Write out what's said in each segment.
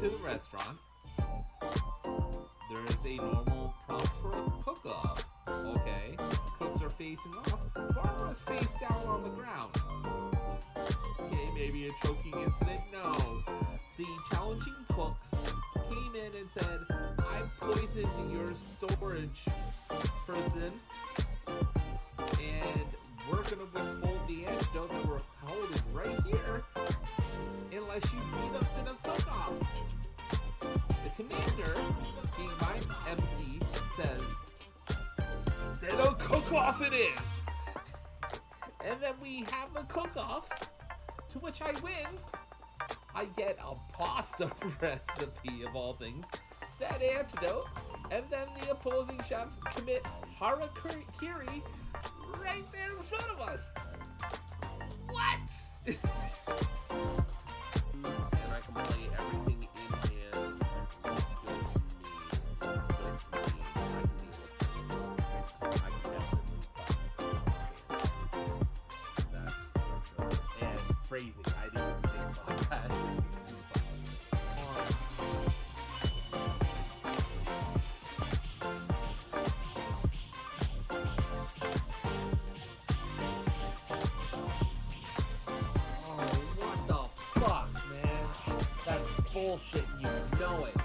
to the restaurant. There is a normal prompt for a cook-off. Okay, cooks are facing off. Barbara's face down on the ground. Okay, maybe a choking incident? No. The challenging cooks came in and said, I poisoned your storage person, and we're gonna withhold the antidote that we're holding right here unless you feed us in a cook-off. The commander, being my MC, says, then a cook-off it is! And then we have a cook-off, to which I win. I get a pasta recipe of all things, said antidote, and then the opposing chefs commit harakiri right there in front of us. What? And I can play everything in hand. Looks good to me. Looks good to me. I can deal with this. I can definitely fight. That's for sure. And phrasing, I didn't think about that. Bullshit, you know it.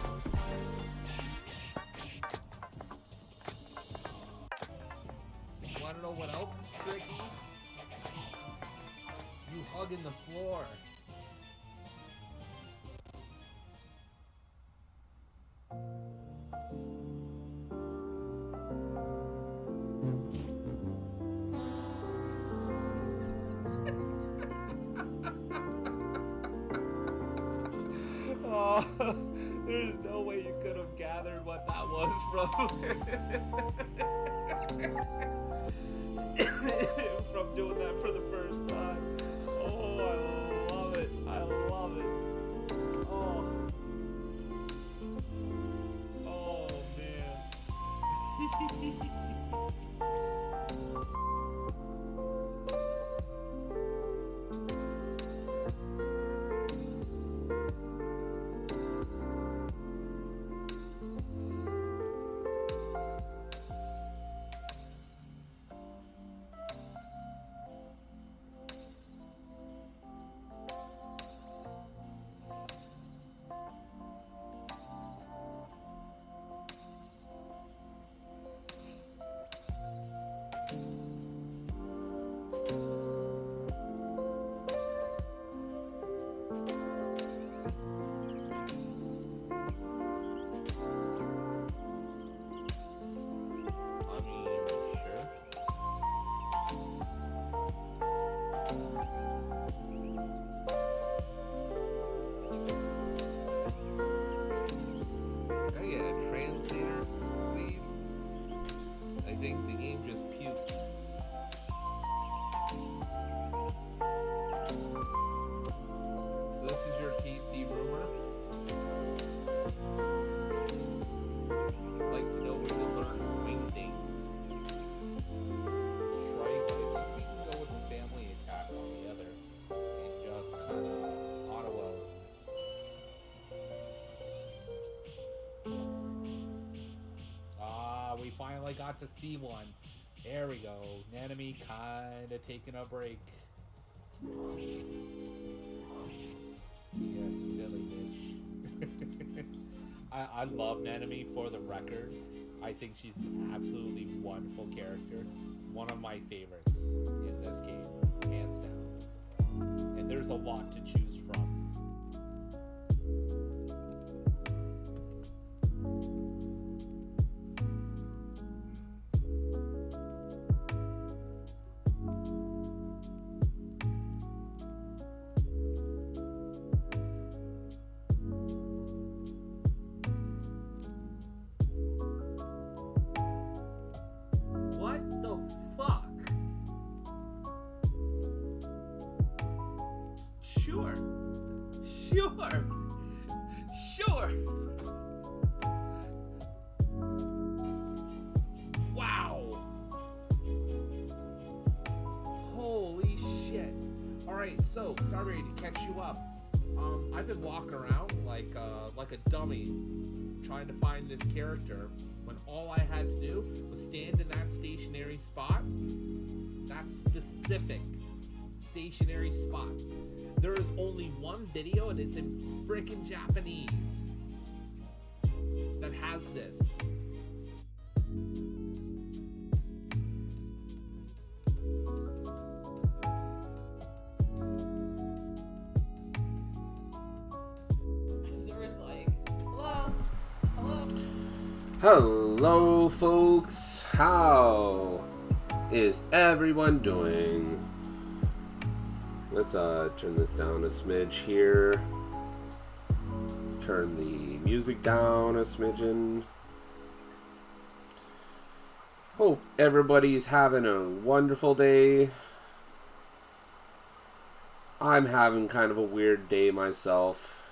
Wanna know what else is tricky? You hugging the floor. There's no way you could have gathered what that was from from doing that for the first time. Oh, I love it. I love it. Oh man. think the game just puked. So this is your tasty rumor. I'd like to know where you learn wingdings. Strike, I think we can go with the family attack on the other and just kind of auto we finally got to see one. There we go. Nanami kind of taking a break. Yes, silly bitch. I love Nanami, for the record. I think she's an absolutely wonderful character. One of my favorites in this game, hands down. And there's a lot to choose from. Sure. Wow. Holy shit. Alright, so, sorry to catch you up. I've been walking around like a dummy trying to find this character when all I had to do was stand in that stationary spot, that specific stationary spot. There is only one video, and it's in frickin' Japanese, that has this. Hello, folks. How is everyone doing? Let's turn this down a smidge here. Let's turn the music down a smidgen. Hope everybody's having a wonderful day. I'm having kind of a weird day myself.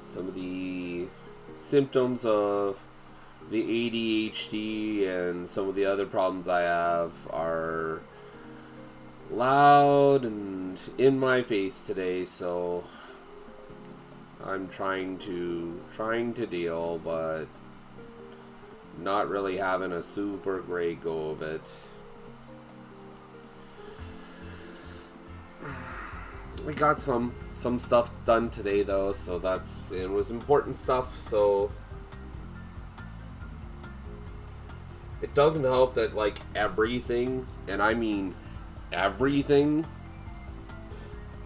Some of the symptoms of the ADHD and some of the other problems I have are loud and in my face today, so I'm trying to deal, but not really having a super great go of it. We got some stuff done today though, so it was important stuff, so it doesn't help that like everything, and I mean everything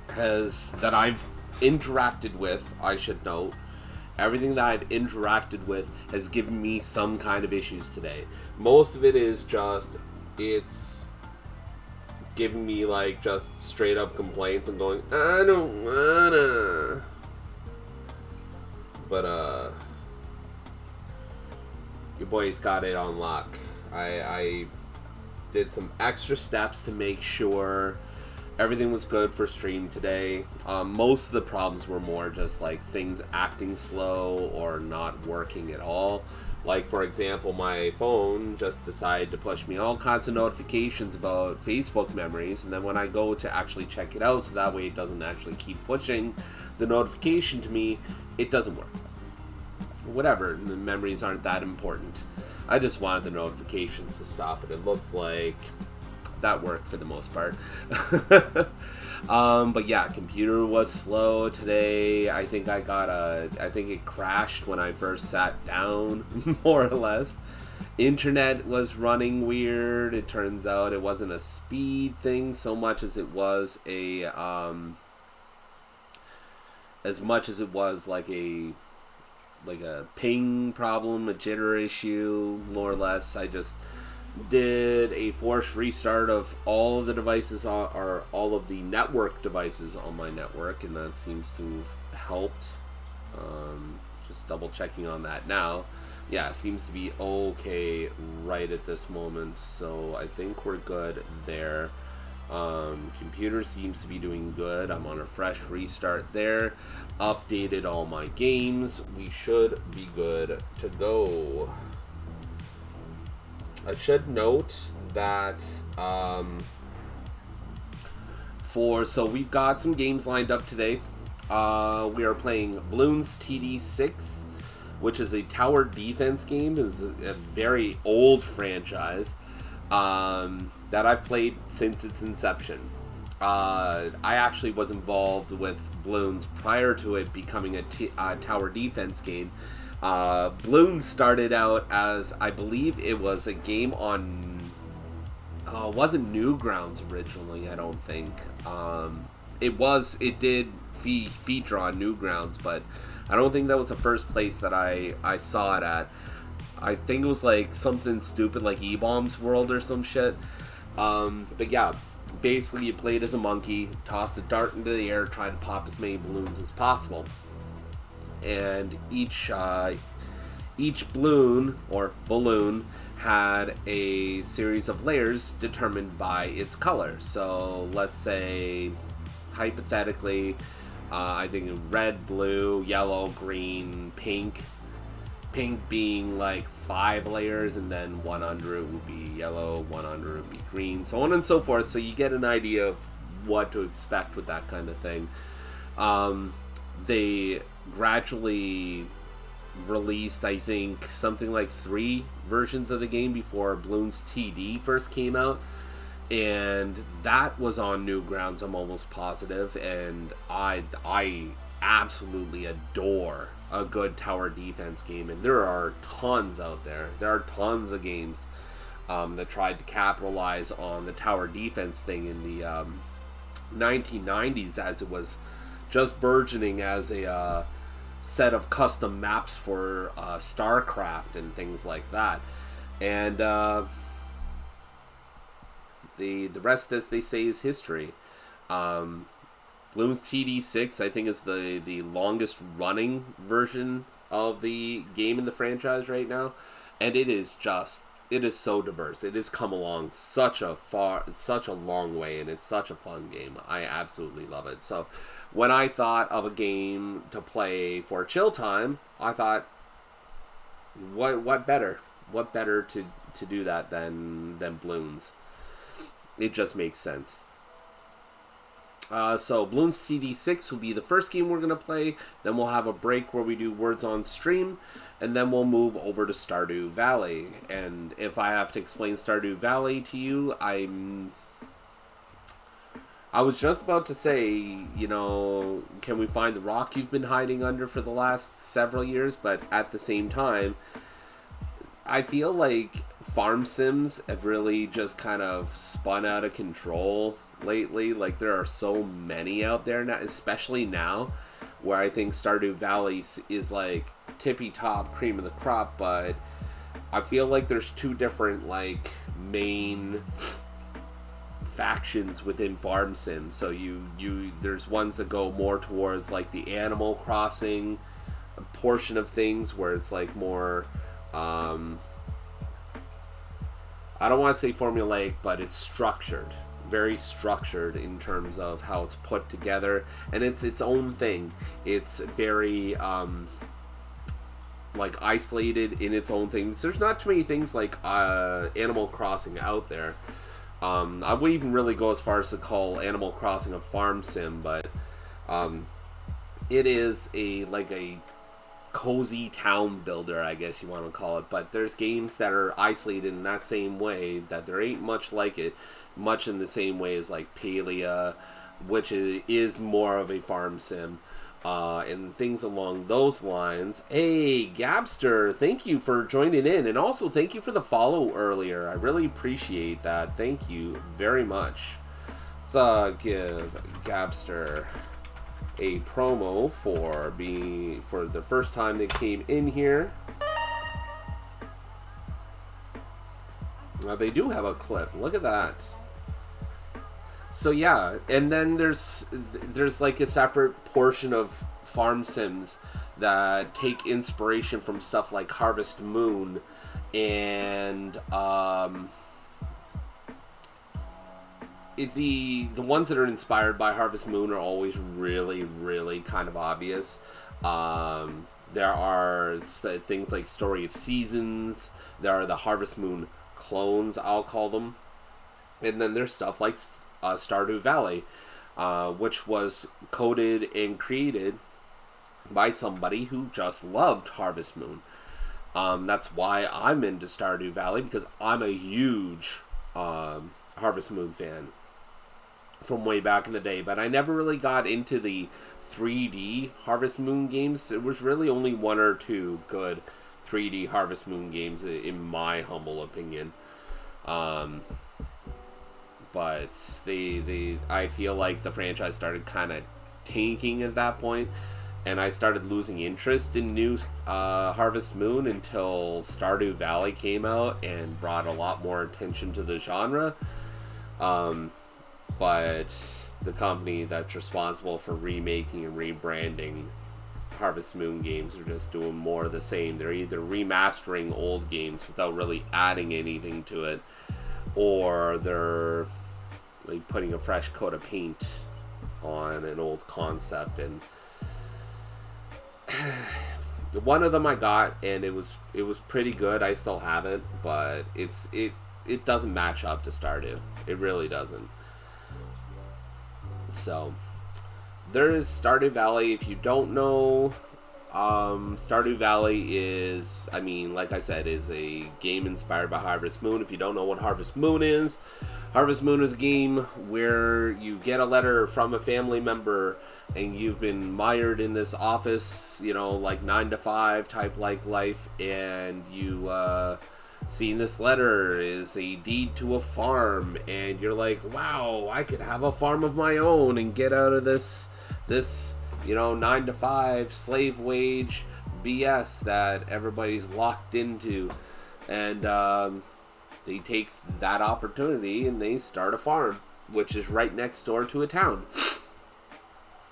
that I've interacted with, I should note, everything that I've interacted with has given me some kind of issues today. Most of it is just, it's giving me like just straight up complaints and going, I don't wanna. But your boy's got it on lock. I did some extra steps to make sure everything was good for stream today. Most of the problems were more just like things acting slow or not working at all. Like, for example, my phone just decided to push me all kinds of notifications about Facebook memories, and then when I go to actually check it out, so that way it doesn't actually keep pushing the notification to me, it doesn't work. Whatever, the memories aren't that important. I just wanted the notifications to stop, and it looks like that worked for the most part. But yeah, computer was slow today. I think it crashed when I first sat down, more or less. Internet was running weird. It turns out it wasn't a speed thing so much as it was like a ping problem, a jitter issue, more or less. I just did a forced restart of all of the devices or all of the network devices on my network, and that seems to have helped. Just double checking on that now. Yeah, seems to be okay right at this moment, so I think we're good there. Computer seems to be doing good. I'm on a fresh restart there. Updated all my games. We should be good to go. I should note that so we've got some games lined up today. We are playing Bloons TD6, which is a tower defense game. It's a very old franchise that I've played since its inception. I actually was involved with Bloons prior to it becoming a tower defense game. Bloons started out as, I believe it was a game on, it wasn't Newgrounds originally, I don't think. It did feature on Newgrounds, but I don't think that was the first place that I saw it at. I think it was like something stupid like E-Bombs World or some shit. But yeah, basically you played as a monkey, tossed a dart into the air, tried to pop as many balloons as possible. And each balloon or balloon had a series of layers determined by its color. So let's say, hypothetically, I think red, blue, yellow, green, pink. Pink being like 5 layers, and then one under it would be yellow, one under it would be green, so on and so forth. So you get an idea of what to expect with that kind of thing. They gradually released, I think, something like 3 versions of the game before Bloons TD first came out, and that was on new grounds, I'm almost positive, and I absolutely adore a good tower defense game, and there are tons out there. There are tons of games that tried to capitalize on the tower defense thing in the 1990s, as it was just burgeoning as a set of custom maps for StarCraft and things like that. And the rest, as they say, is history. Bloons TD6, I think, is the longest running version of the game in the franchise right now, and it is so diverse. It has come along such a long way, and it's such a fun game. I absolutely love it. So when I thought of a game to play for chill time, I thought, what better to do that than Bloons? It just makes sense. So Bloons TD6 will be the first game we're going to play. Then we'll have a break where we do words on stream. And then we'll move over to Stardew Valley. And if I have to explain Stardew Valley to you, I was just about to say, you know, can we find the rock you've been hiding under for the last several years? But at the same time, I feel like farm sims have really just kind of spun out of control lately. Like, there are so many out there now, especially now, where I think Stardew Valley is like tippy top, cream of the crop, but I feel like there's 2 different like main factions within farm sims. So there's ones that go more towards like the Animal Crossing portion of things, where it's like more I don't want to say formulaic, but it's structured, very structured in terms of how it's put together, and it's its own thing. It's very like isolated in its own thing. There's not too many things like Animal Crossing out there. I wouldn't even really go as far as to call Animal Crossing a farm sim, but it is a cozy town builder, I guess you want to call it. But there's games that are isolated in that same way, that there ain't much like it, much in the same way as like Palia, which is more of a farm sim, and things along those lines. Hey, Gabster, thank you for joining in, and also thank you for the follow earlier. I really appreciate that. Thank you very much. Let's give Gabster a promo for the first time they came in here. Now they do have a clip. Look at that. So yeah, and then there's like a separate portion of farm sims that take inspiration from stuff like Harvest Moon, and the ones that are inspired by Harvest Moon are always really, really kind of obvious. There are things like Story of Seasons. There are the Harvest Moon clones, I'll call them. And then there's stuff like Stardew Valley, which was coded and created by somebody who just loved Harvest Moon. That's why I'm into Stardew Valley, because I'm a huge Harvest Moon fan from way back in the day, but I never really got into the 3D Harvest Moon games. It was really only 1 or 2 good 3D Harvest Moon games, in my humble opinion. But I feel like the franchise started kind of tanking at that point, and I started losing interest in new Harvest Moon until Stardew Valley came out and brought a lot more attention to the genre. But the company that's responsible for remaking and rebranding Harvest Moon games are just doing more of the same. They're either remastering old games without really adding anything to it, or they're like putting a fresh coat of paint on an old concept. And one of them I got, and it was pretty good. I still have it, but it doesn't match up to Stardew. It really doesn't. So there is Stardew Valley. If you don't know, Stardew Valley is, I mean, like I said, is a game inspired by Harvest Moon. If you don't know what Harvest Moon is a game where you get a letter from a family member and you've been mired in this office, you know, like 9 to 5 type like life, and you seeing this letter is a deed to a farm, and you're like, wow, I could have a farm of my own and get out of this you know, 9 to 5 slave wage BS that everybody's locked into. And they take that opportunity and they start a farm, which is right next door to a town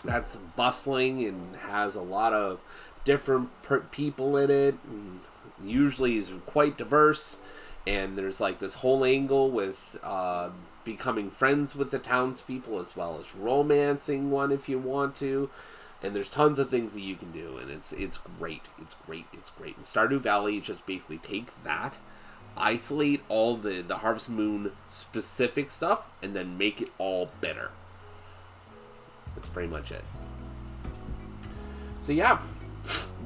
that's bustling and has a lot of different people in it, and usually is quite diverse. And there's like this whole angle with becoming friends with the townspeople, as well as romancing one if you want to. And there's tons of things that you can do, and it's great. It's great. And Stardew Valley just basically take that, isolate all the Harvest Moon specific stuff, and then make it all better. That's pretty much it. So yeah,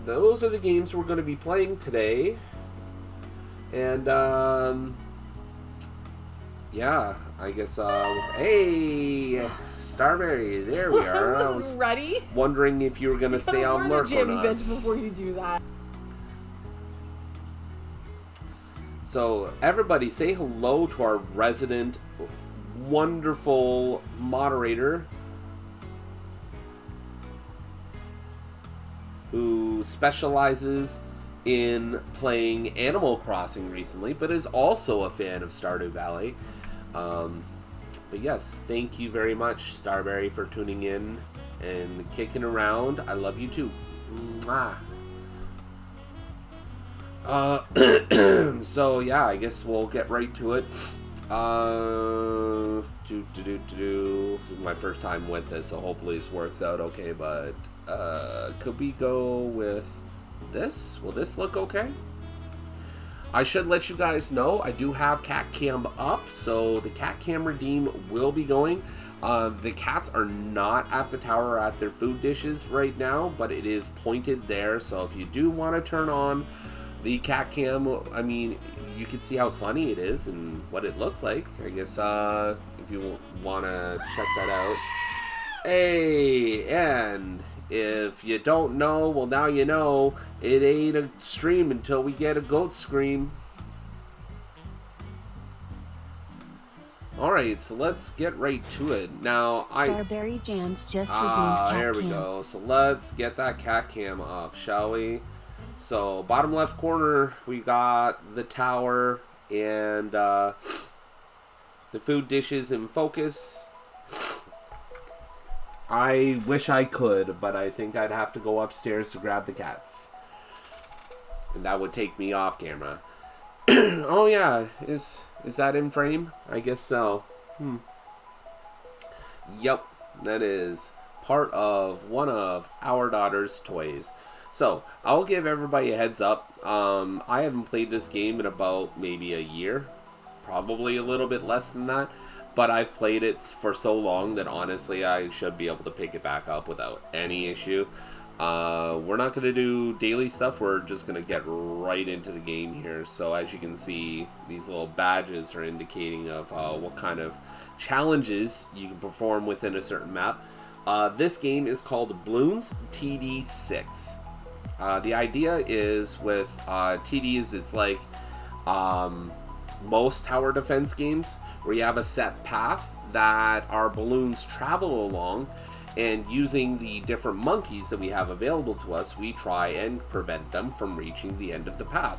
those are the games we're going to be playing today. And yeah, I guess hey, Starberry, there we are. I was ready. Wondering if you were going to stay on lurk or not. Before you do that. So everybody say hello to our resident wonderful moderator who specializes in playing Animal Crossing recently, but is also a fan of Stardew Valley. But yes, thank you very much, Starberry, for tuning in and kicking around. I love you too. Mwah. So yeah, I guess we'll get right to it. This is my first time with this, so hopefully this works out okay, but could we go with this? Will this look okay? I should let you guys know I do have cat cam up, so the cat cam redeem will be going. The cats are not at the tower at their food dishes right now, but it is pointed there, so if you do want to turn on the cat cam, I mean, you can see how sunny it is and what it looks like. I guess if you want to check that out. Hey, and if you don't know, well, now you know. It ain't a stream until we get a goat scream. Alright, so let's get right to it. Now, Starberry Jams just redeemed cat there we cam. go. So let's get that cat cam up, shall we? So, bottom left corner, we got the tower and the food dishes in focus. I wish I could, but I think I'd have to go upstairs to grab the cats. And that would take me off camera. Oh yeah, is that in frame? I guess so. Yep, that is part of one of our daughter's toys. So, I'll give everybody a heads up. I haven't played this game in about maybe a year. Probably a little bit less than that. But I've played it for so long that honestly I should be able to pick it back up without any issue. We're not going to do daily stuff. We're just going to get right into the game here. So as you can see, these little badges are indicating of what kind of challenges you can perform within a certain map. This game is called Bloons BTD6. The idea is with TDs, it's like most tower defense games where you have a set path that our balloons travel along, and using the different monkeys that we have available to us, we try and prevent them from reaching the end of the path.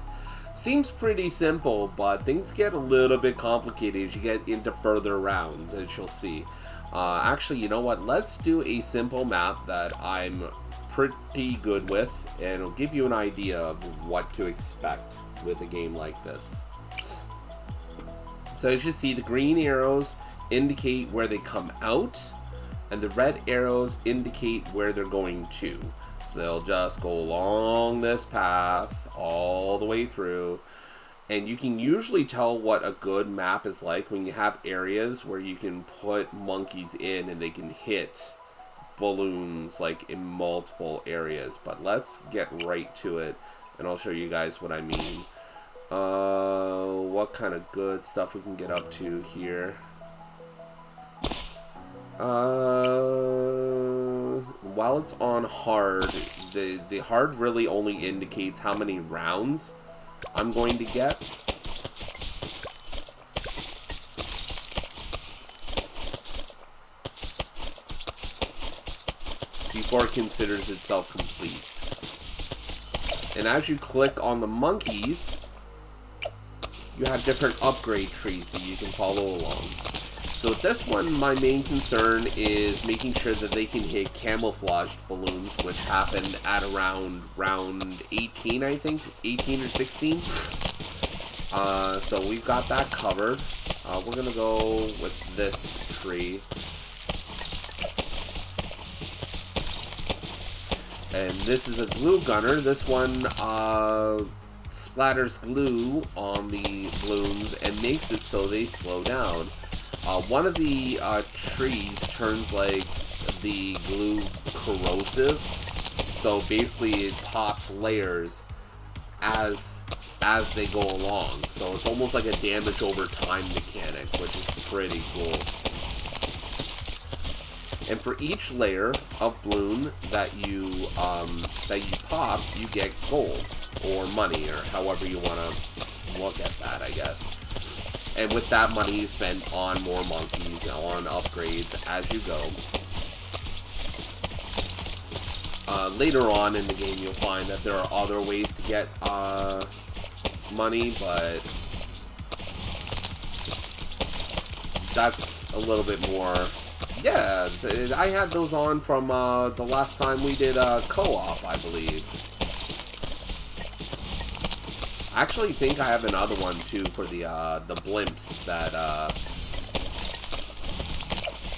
Seems pretty simple, but things get a little bit complicated as you get into further rounds, as you'll see. Actually, you know what? Let's do a simple map that I'm pretty good with, and it'll give you an idea of what to expect with a game like this. So as you see, the green arrows indicate where they come out, and the red arrows indicate where they're going to. So they'll just go along this path all the way through. And you can usually tell what a good map is like when you have areas where you can put monkeys in and they can hit balloons like in multiple areas. But let's get right to it and I'll show you guys what I mean. What kind of good stuff we can get up to here. While it's on hard, the hard really only indicates how many rounds I'm going to get. Before it considers itself complete. And as you click on the monkeys, you have different upgrade trees that you can follow along. So with this one, my main concern is making sure that they can hit camouflaged balloons, which happened at around round 18, I think, 18 or 16. So we've got that covered. We're gonna go with this tree. And this is a glue gunner. This one splatters glue on the balloons and makes it so they slow down. One of the trees turns like the glue corrosive, so basically it pops layers as they go along. So it's almost like a damage over time mechanic, which is pretty cool. And for each layer of balloon that you pop, you get gold or money, or however you want to look at that, I guess. And with that money you spend on more monkeys, on upgrades as you go. Later on in the game you'll find that there are other ways to get money, but that's a little bit more... Yeah, I had those on from the last time we did co-op, I believe. I actually think I have another one too for the blimps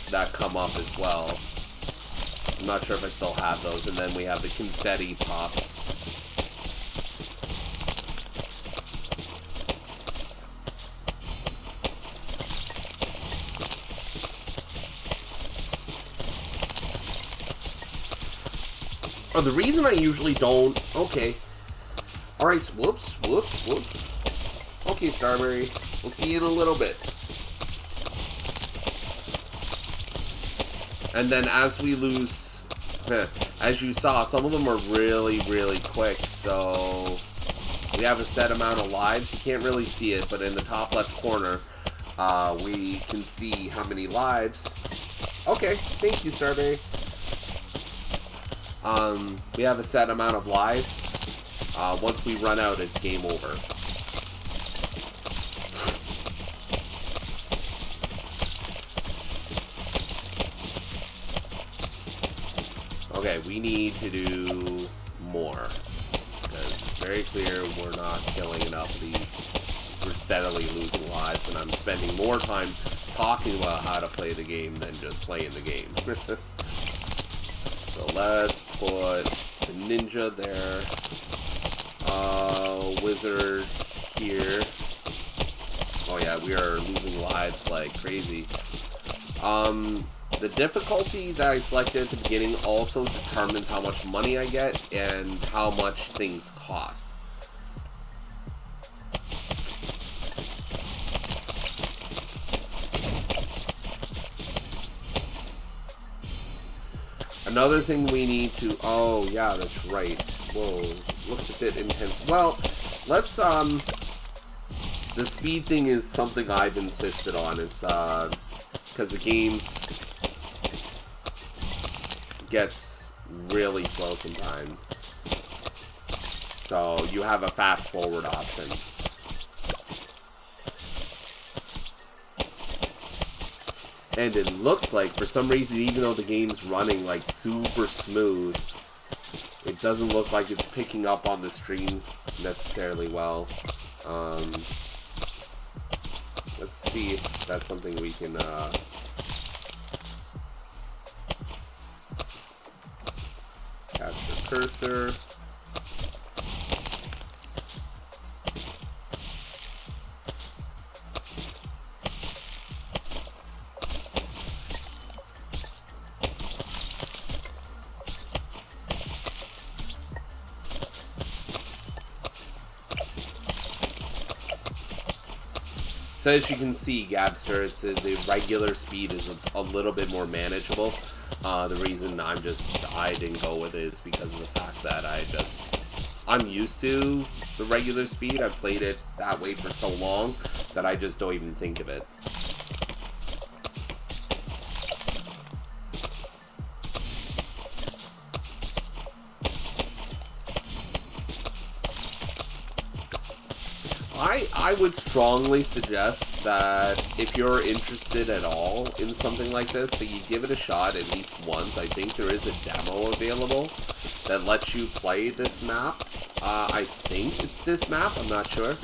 that come up as well. I'm not sure if I still have those. And then we have the confetti pops. Oh, the reason I usually don't... Okay. Alright, whoops. Okay, Starberry. We'll see you in a little bit. And then as we lose... As you saw, some of them are really, really quick, so... We have a set amount of lives. You can't really see it, but in the top left corner, we can see how many lives... Okay, thank you, Starberry. We have a set amount of lives. Once we run out, it's game over. Okay, we need to do more. Because it's very clear we're not killing enough of these. We're steadily losing lives, and I'm spending more time talking about how to play the game than just playing the game. So let's put the ninja there. Wizard here. Oh yeah, we are losing lives like crazy. The difficulty that I selected at the beginning also determines how much money I get and how much things cost. Another thing we need to... Oh, yeah, that's right. Whoa, looks a bit intense. Well, let's, the speed thing is something I've insisted on. It's, because the game gets really slow sometimes. So, you have a fast forward option. And it looks like, for some reason, even though the game's running, like, super smooth, it doesn't look like it's picking up on the stream necessarily well. Let's see if that's something we can, capture cursor. So as you can see, Gabster, the regular speed is a little bit more manageable. The reason I didn't go with it is because of the fact that I'm used to the regular speed. I've played it that way for so long that I just don't even think of it. I would strongly suggest that if you're interested at all in something like this, that you give it a shot at least once. I think there is a demo available that lets you play this map. I think it's this map, I'm not sure.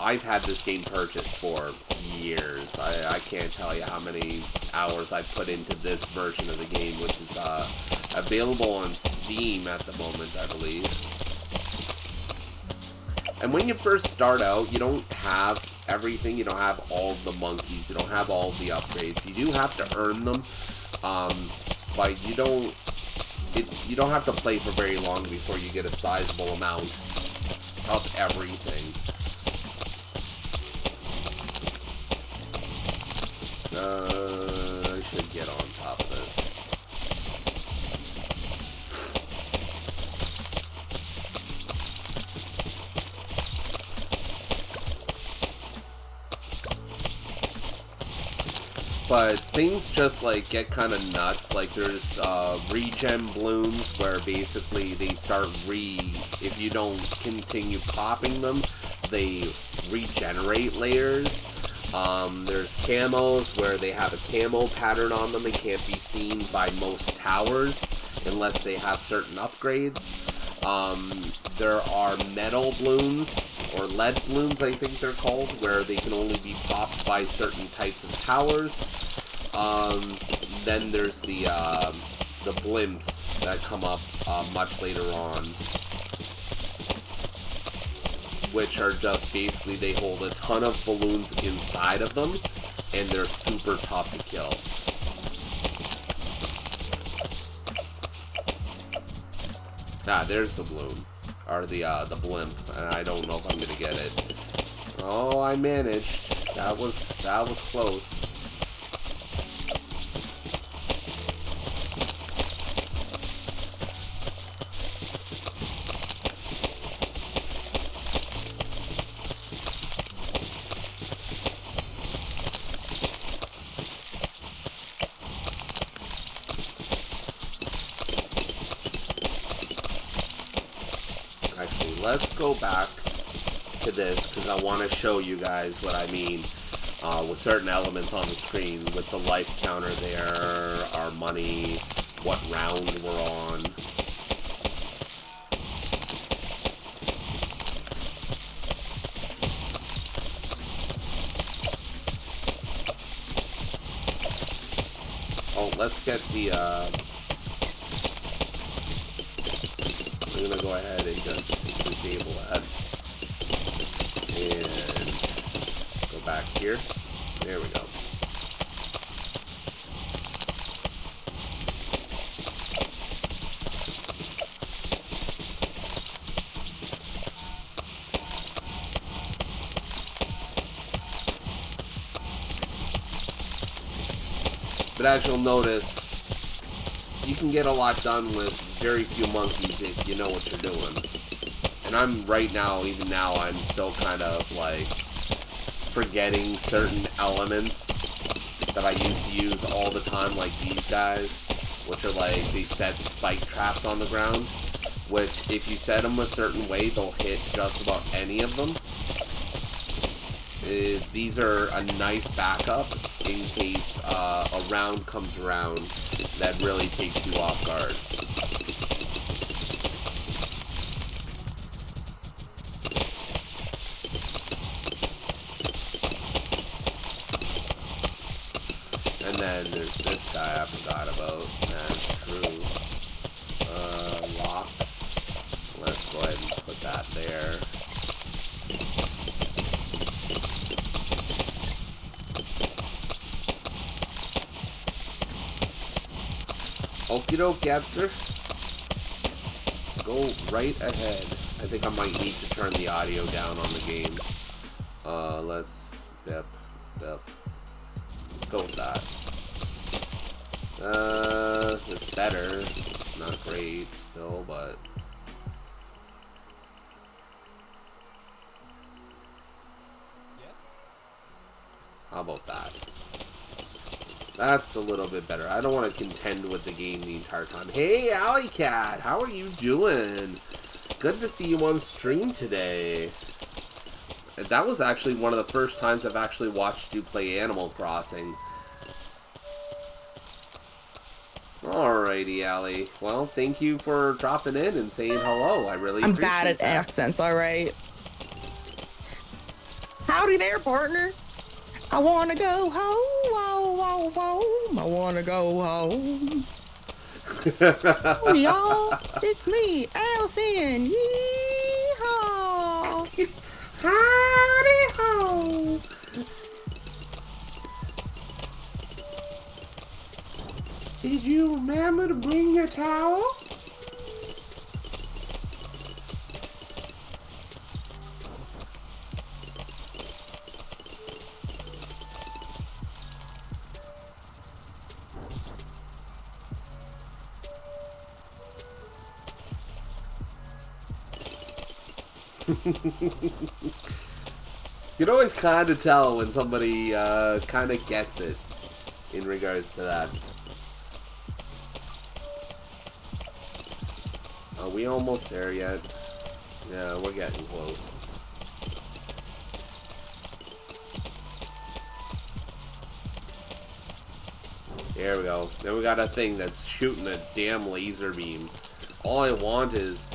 I've had this game purchased for years. I can't tell you how many hours I've put into this version of the game, which is available on Steam at the moment, I believe. And when you first start out, you don't have everything. You don't have all the monkeys. You don't have all the upgrades. You do have to earn them, but you don't have to play for very long before you get a sizable amount of everything. I should get on top of this. But things just like get kind of nuts. Like there's regen blooms where basically they start if you don't continue popping them, they regenerate layers. There's camos where they have a camo pattern on them and can't be seen by most towers unless they have certain upgrades. There are metal blooms, or lead blooms I think they're called, where they can only be popped by certain types of towers. Then there's the blimps that come up much later on, which are just basically they hold a ton of balloons inside of them, and they're super tough to kill. Ah, there's the bloom, or the blimp, and I don't know if I'm gonna get it. Oh, I managed. That was close. Let's go back to this because I want to show you guys what I mean with certain elements on the screen, with the life counter there, our money, what round we're on. Oh, let's get the I'm gonna go ahead and just disable that. And go back here. There we go. But as you'll notice, you can get a lot done with very few monkeys if you know what you're doing. And even now, I'm still kind of like forgetting certain elements that I used to use all the time, like these guys, which are like, they set spike traps on the ground, which if you set them a certain way, they'll hit just about any of them. These are a nice backup in case a round comes around that really takes you off guard. And then there's this guy I forgot about. That's true. Lock. Let's go ahead and put that there. Okie doke, Gabster. Go right ahead. I think I might need to turn the audio down on the game. Let's Let's go with that. It's better. Not great still, but how about that? That's a little bit better. I don't want to contend with the game the entire time. Hey, Alley Cat, how are you doing? Good to see you on stream today. That was actually one of the first times I've actually watched you play Animal Crossing. Alrighty, Allie. Well, thank you for dropping in and saying hello. I really appreciate I'm bad at that. accents, alright? Howdy there, partner. I wanna go home, home. I wanna go home. Howdy, y'all. It's me, Allison. Yeehaw. Howdy ho. Did you remember to bring your towel? You can always kind of tell when somebody kind of gets it in regards to that. Are we almost there yet? Yeah, we're getting close. There we go. Then we got a thing that's shooting a damn laser beam. All I want is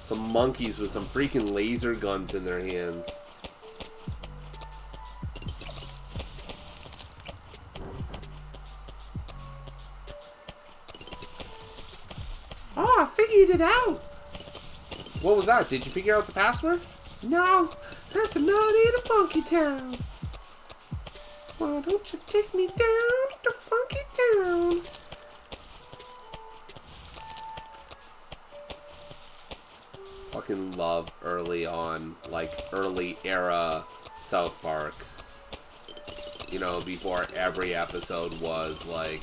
some monkeys with some freaking laser guns in their hands. Oh, I figured it out! What was that? Did you figure out the password? No, that's the melody of the Funky Town. Why don't you take me down to Funky Town? Fucking love early on, like early era South Park. You know, before every episode was like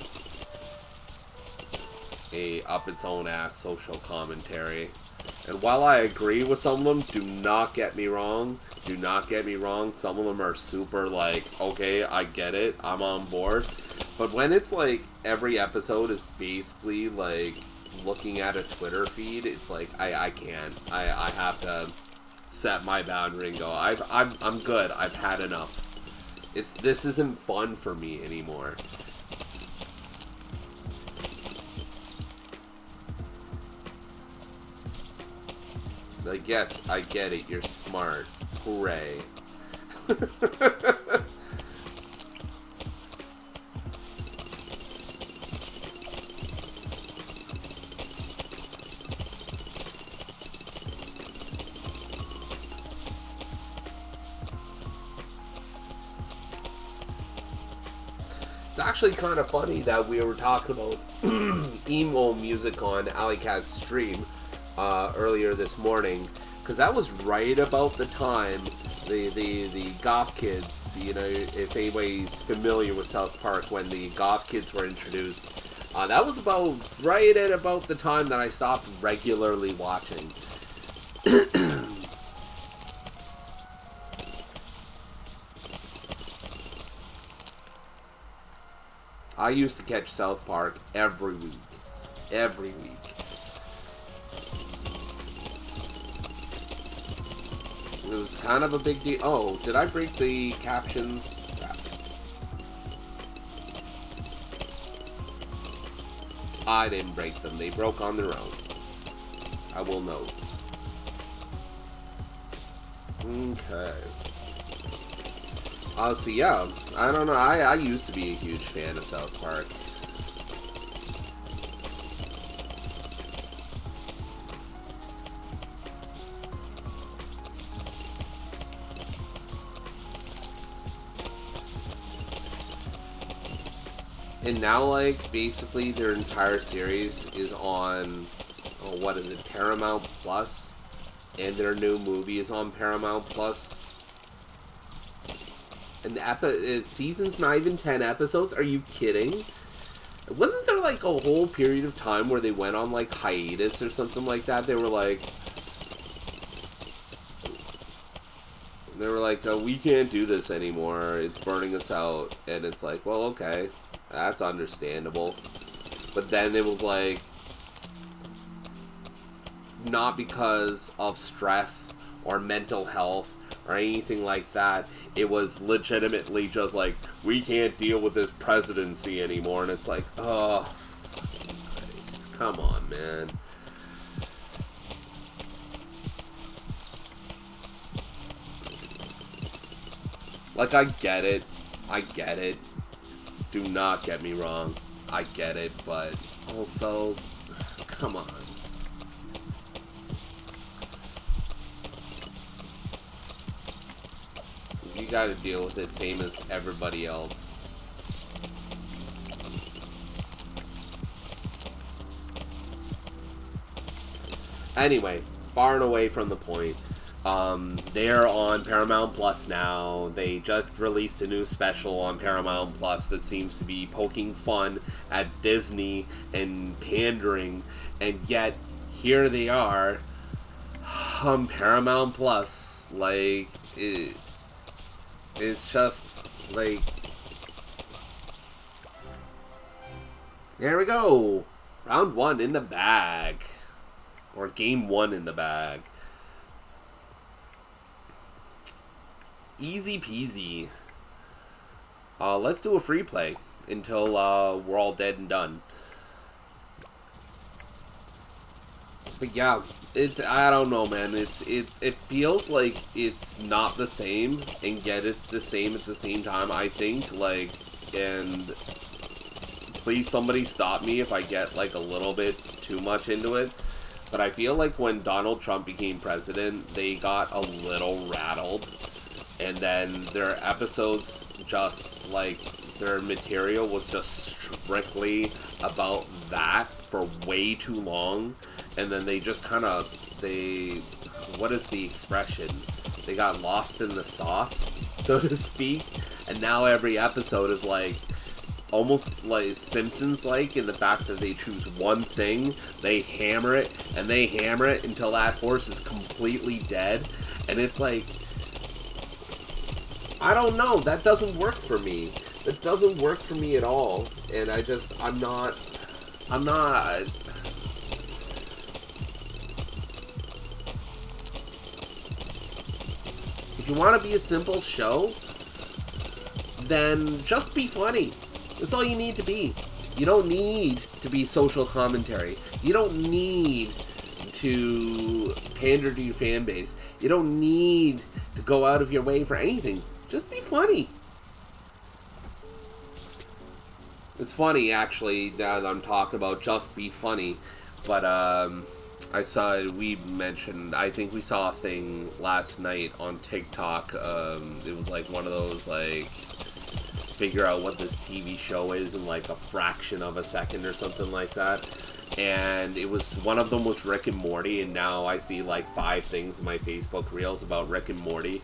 a up its own ass social commentary. And while I agree with some of them, do not get me wrong. Do not get me wrong. Some of them are super like, okay, I get it. I'm on board. But when it's like every episode is basically like looking at a Twitter feed, it's like I can't. I have to set my boundary and go. I'm good. I've had enough. This isn't fun for me anymore. Like, yes, I get it. You're smart. Hooray. It's actually kind of funny that we were talking about emo music on Alley Cat's stream earlier this morning, because that was right about the time the goth kids, you know, if anybody's familiar with South Park, when the goth kids were introduced, that was about right at about the time that I stopped regularly watching. I used to catch South Park every week. Every week. It was kind of a big deal. Oh, did I break the captions? Crap. I didn't break them. They broke on their own. I will note. Okay. So yeah, I don't know. I used to be a huge fan of South Park. And now, like, basically their entire series is on, oh, what is it, Paramount Plus? And their new movie is on Paramount Plus. And season's not even 10 episodes? Are you kidding? Wasn't there like a whole period of time where they went on like hiatus or something like that? They were like, we can't do this anymore. It's burning us out. And it's like, well, okay, that's understandable. But then it was like, not because of stress or mental health or anything like that. It was legitimately just like, we can't deal with this presidency anymore. And it's like, oh, Christ, come on, man. Like, I get it. Do not get me wrong. I get it, but also, come on. You gotta deal with it same as everybody else. Anyway, far and away from the point. They're on Paramount Plus now. They just released a new special on Paramount Plus that seems to be poking fun at Disney and pandering, and yet here they are on Paramount Plus. Like, it's just like, there we go. Round 1 in the bag. Or game 1 in the bag. Easy peasy. Let's do a free play until we're all dead and done. But yeah, I don't know, man. It feels like it's not the same, and yet it's the same at the same time. I think, like, and please somebody stop me if I get like a little bit too much into it. But I feel like when Donald Trump became president, they got a little rattled. And then their episodes just, like, their material was just strictly about that for way too long. And then they just kind of, what is the expression? They got lost in the sauce, so to speak. And now every episode is like, almost like Simpsons-like in the fact that they choose one thing, they hammer it, and they hammer it until that horse is completely dead. And it's like, I don't know, that doesn't work for me. That doesn't work for me at all. And I'm not... If you want to be a simple show, then just be funny. That's all you need to be. You don't need to be social commentary. You don't need to pander to your fan base. You don't need to go out of your way for anything. Just be funny. It's funny, actually, now that I'm talking about just be funny. But, I think we saw a thing last night on TikTok. It was like one of those, like, figure out what this TV show is in like a fraction of a second or something like that. And it was, one of them was Rick and Morty, and now I see like 5 things in my Facebook reels about Rick and Morty.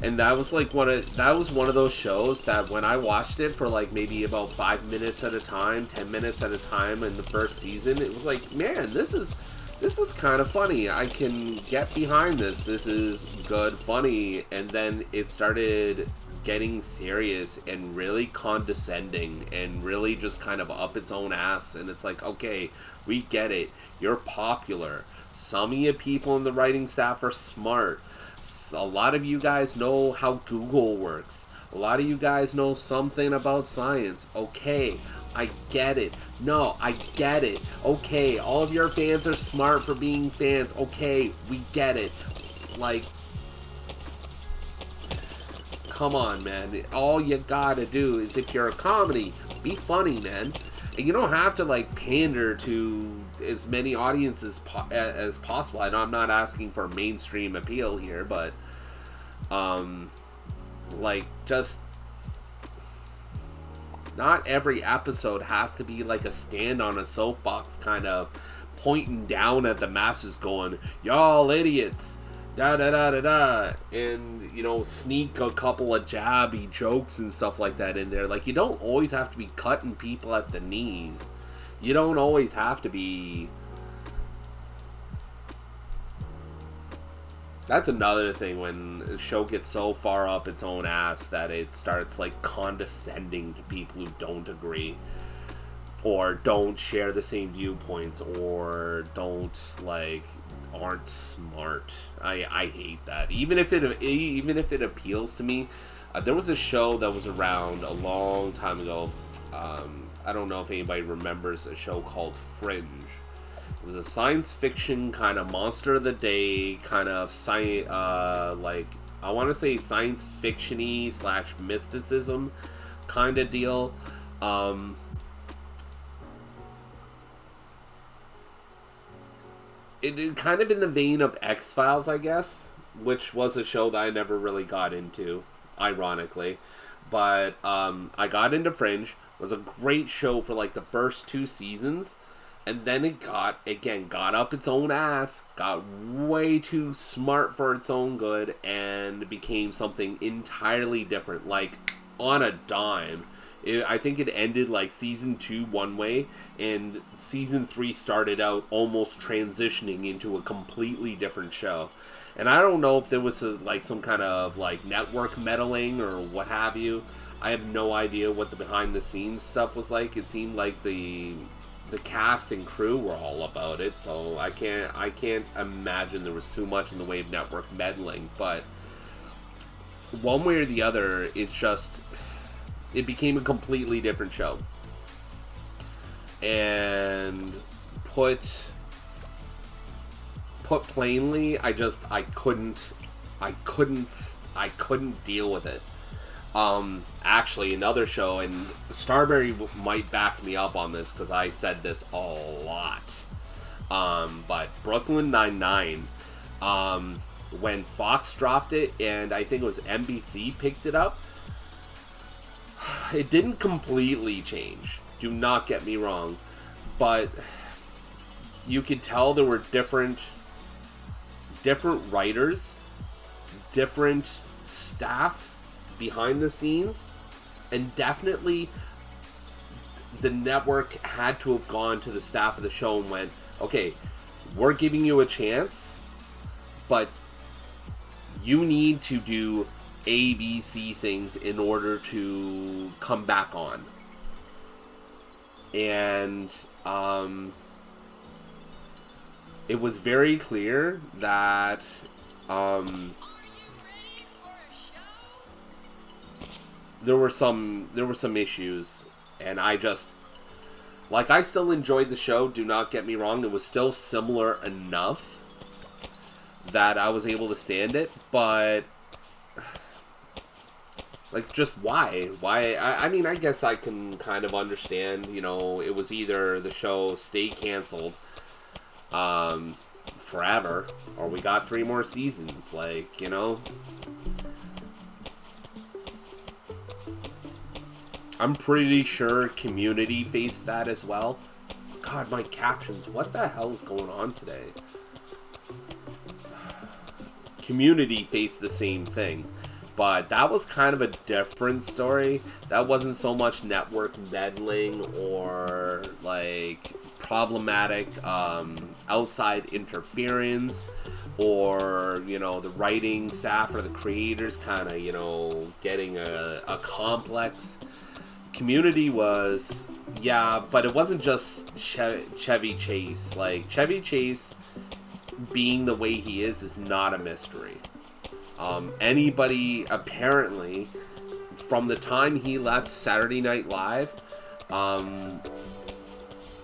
And that was like one of those shows that when I watched it for like maybe about 5 minutes at a time, 10 minutes at a time in the first season, it was like, man, this is kind of funny. I can get behind this. This is good, funny. And then it started getting serious and really condescending and really just kind of up its own ass. And it's like, okay, we get it. You're popular. Some of you people in the writing staff are smart. A lot of you guys know how Google works. A lot of you guys know something about science. Okay, I get it. No, I get it. Okay, all of your fans are smart for being fans. Okay, we get it. Like, come on, man. All you gotta do is, if you're a comedy, be funny, man. And you don't have to, like, pander to as many audiences as possible. I know I'm not asking for mainstream appeal here, but, like, just... not every episode has to be like a stand on a soapbox kind of pointing down at the masses going, y'all idiots. da da da da da, and you know, sneak a couple of jabby jokes and stuff like that in there. Like, you don't always have to be cutting people at the knees. You don't always have to be. That's another thing when a show gets so far up its own ass that it starts like condescending to people who don't agree, or don't share the same viewpoints, or don't like aren't smart. I hate that. Even if it appeals to me. There was a show that was around a long time ago. I don't know if anybody remembers a show called Fringe. It was a science fiction kind of monster of the day kind of science, like I want to say science fiction-y / mysticism kind of deal. It kind of in the vein of X-Files, I guess, which was a show that I never really got into, ironically. But I got into Fringe. It was a great show for like the first 2 seasons, and then it got up its own ass, got way too smart for its own good, and became something entirely different, like on a dime. I think it ended like season 2 one way, and season 3 started out almost transitioning into a completely different show. And I don't know if there was like some kind of like network meddling or what have you. I have no idea what the behind the scenes stuff was like. It seemed like the cast and crew were all about it, so I can't imagine there was too much in the way of network meddling. But one way or the other, it became a completely different show. And put plainly, I couldn't deal with it. Actually, another show, and Starberry might back me up on this because I said this a lot. But Brooklyn Nine-Nine, when Fox dropped it, and I think it was NBC picked it up, it didn't completely change. Do not get me wrong, but you could tell there were different writers, different staff behind the scenes, and definitely the network had to have gone to the staff of the show and went, okay, we're giving you a chance, but you need to do ABC things in order to come back on. And it was very clear that there were some issues, and I still enjoyed the show, do not get me wrong. It was still similar enough that I was able to stand it, but like, just why? I mean, I guess I can kind of understand, you know, it was either the show stay canceled forever, or we got 3 more seasons, like, you know. I'm pretty sure Community faced that as well. God, my captions, what the hell is going on today? Community faced the same thing. But that was kind of a different story. That wasn't so much network meddling or like problematic outside interference, or, you know, the writing staff or the creators kind of, you know, getting a complex. Community was, yeah, but it wasn't just Chevy Chase. Like, Chevy Chase being the way he is not a mystery. Anybody, apparently, from the time he left Saturday Night Live,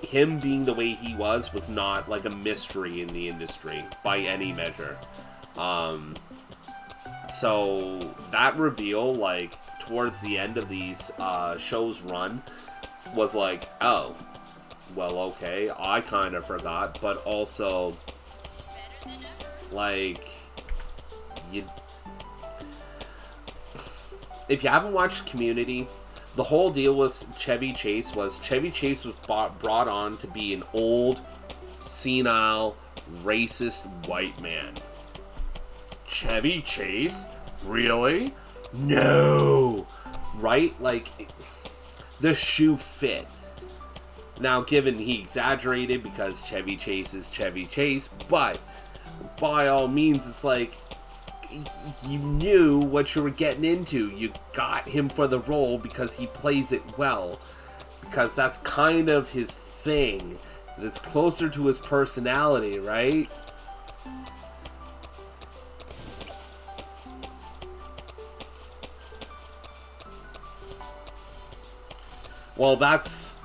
him being the way he was not like a mystery in the industry by any measure. So that reveal, like, towards the end of these shows run, was like, oh, well, okay, I kind of forgot, but also, like, if you haven't watched Community, the whole deal with Chevy Chase was brought on to be an old, senile, racist white man. Chevy Chase? Really? No! Right? Like, the shoe fit. Now, given he exaggerated because Chevy Chase is Chevy Chase, but by all means, it's like, you knew what you were getting into. You got him for the role because he plays it well. Because that's kind of his thing. That's closer to his personality, right? Well, that's...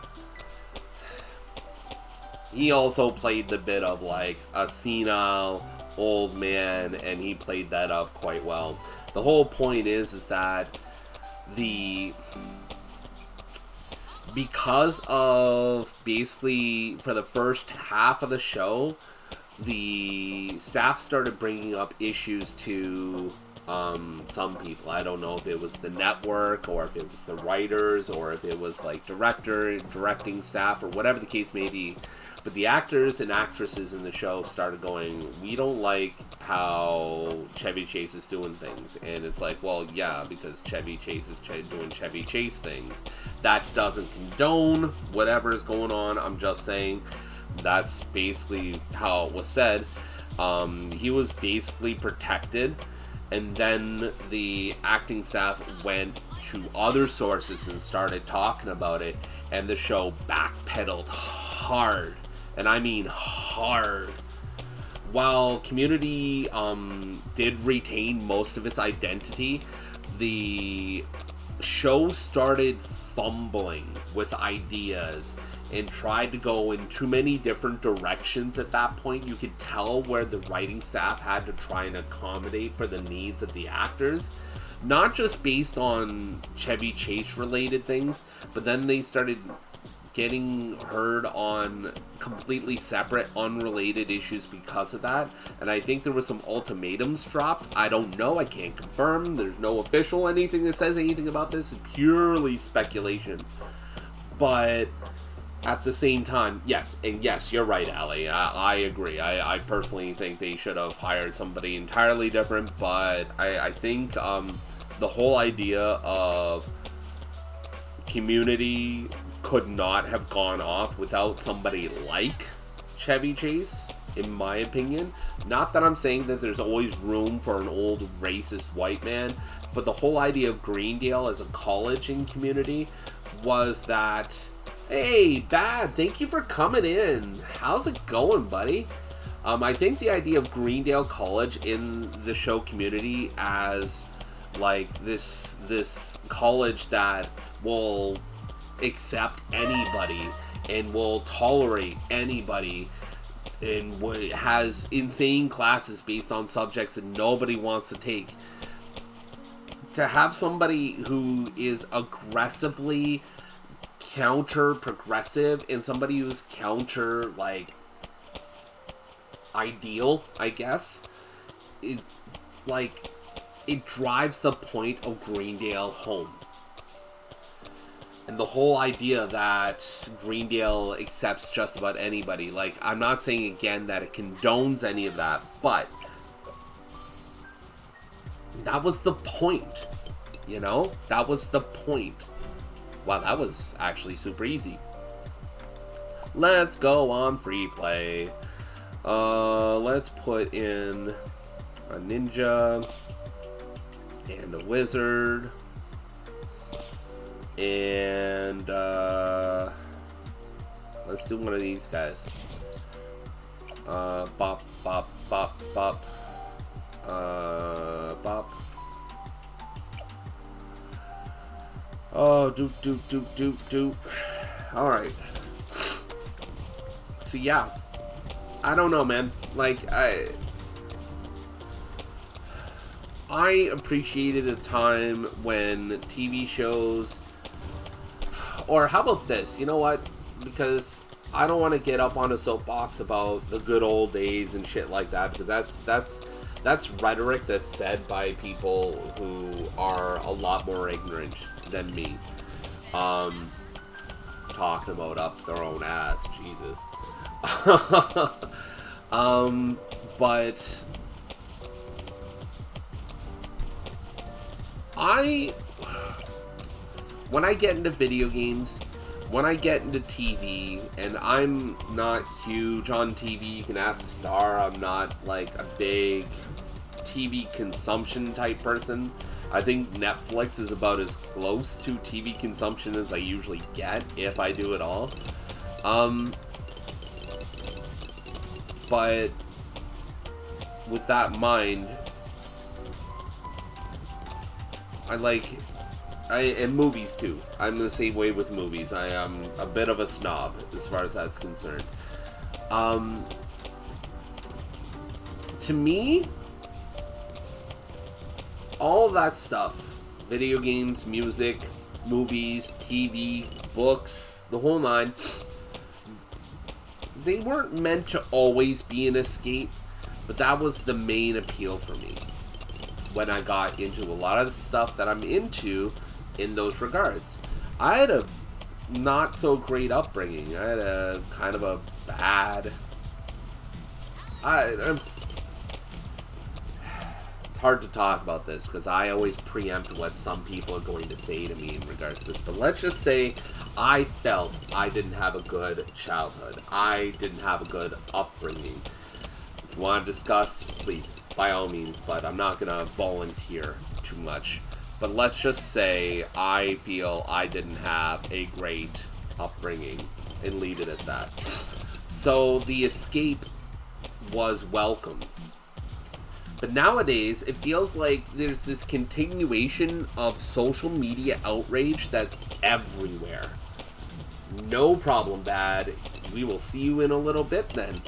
He also played the bit of, like, a senile old man, and he played that up quite well. The whole point is that because of basically for the first half of the show, the staff started bringing up issues to some people. I don't know if it was the network or if it was the writers or if it was like directing staff or whatever the case may be. But the actors and actresses in the show started going, we don't like how Chevy Chase is doing things. And it's like, well, yeah, because Chevy Chase is doing Chevy Chase things. That doesn't condone whatever is going on. I'm just saying that's basically how it was said. He was basically protected. And then the acting staff went to other sources and started talking about it. And the show backpedaled hard. And I mean hard. While Community did retain most of its identity, the show started fumbling with ideas and tried to go in too many different directions at that point. You could tell where the writing staff had to try and accommodate for the needs of the actors. Not just based on Chevy Chase related things, but then they started getting heard on completely separate, unrelated issues because of that. And I think there was some ultimatums dropped. I don't know. I can't confirm. There's no official anything that says anything about this. It's purely speculation. But at the same time, yes, and yes, you're right, Allie. I agree. I personally think they should have hired somebody entirely different, but I think the whole idea of Community could not have gone off without somebody like Chevy Chase, in my opinion. Not that I'm saying that there's always room for an old racist white man, but the whole idea of Greendale as a college in Community was that, hey, Bad, thank you for coming in. How's it going, buddy? I think the idea of Greendale College in the show Community as like this college that will accept anybody and will tolerate anybody and has insane classes based on subjects that nobody wants to take. To have somebody who is aggressively counter-progressive and somebody who's counter, like, ideal, I guess, it's like, it drives the point of Greendale home. And the whole idea that Greendale accepts just about anybody, like, I'm not saying again that it condones any of that, but that was the point, you know? That was the point. Wow, that was actually super easy. Let's go on free play. Let's put in a ninja and a wizard. And let's do one of these guys. Bop, bop, bop, bop. Bop. Oh, doop, doop, doop, doop, doop. Alright. So, yeah. I don't know, man. Like, I appreciated a time when TV shows... Or how about this? You know what? Because I don't want to get up on a soapbox about the good old days and shit like that, because that's rhetoric that's said by people who are a lot more ignorant than me. Talking about up their own ass, Jesus. But when I get into video games, when I get into TV, and I'm not huge on TV, you can ask Star, I'm not like a big TV consumption type person. I think Netflix is about as close to TV consumption as I usually get, if I do at all. But with that in mind, and movies too. I'm the same way with movies. I am a bit of a snob as far as that's concerned. To me, all that stuff, video games, music, movies, TV, books, the whole nine, they weren't meant to always be an escape, but that was the main appeal for me when I got into a lot of the stuff that I'm into in those regards. I had a not so great upbringing. I had a kind of a bad... It's hard to talk about this because I always preempt what some people are going to say to me in regards to this. But let's just say I felt I didn't have a good childhood. I didn't have a good upbringing. If you want to discuss, please, by all means. But I'm not going to volunteer too much. But let's just say I feel I didn't have a great upbringing and leave it at that. So the escape was welcome. But nowadays, it feels like there's this continuation of social media outrage that's everywhere. No problem, Bad. We will see you in a little bit then.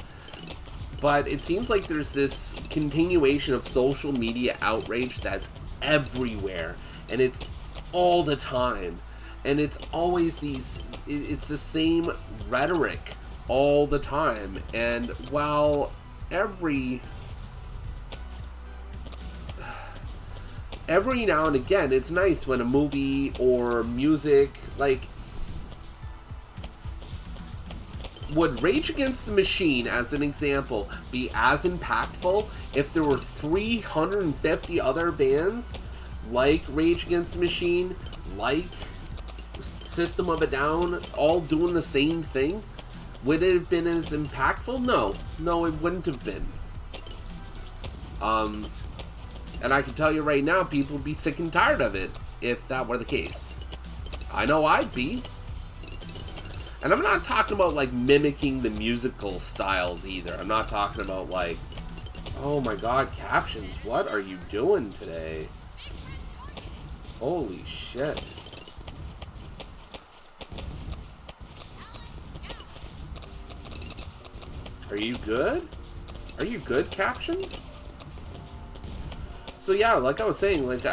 But it seems like there's this continuation of social media outrage that's everywhere. And it's all the time. And it's always it's the same rhetoric all the time. And while every now and again, it's nice when a movie or music, like, would Rage Against the Machine, as an example, be as impactful if there were 350 other bands like Rage Against the Machine, like System of a Down, all doing the same thing? Would it have been as impactful? No, it wouldn't have been. And I can tell you right now, people would be sick and tired of it if that were the case. I know I'd be. And I'm not talking about, like, mimicking the musical styles either. I'm not talking about, like, oh my god, captions, what are you doing today? Holy shit. Are you good? Are you good, captions? So yeah, like I was saying, like,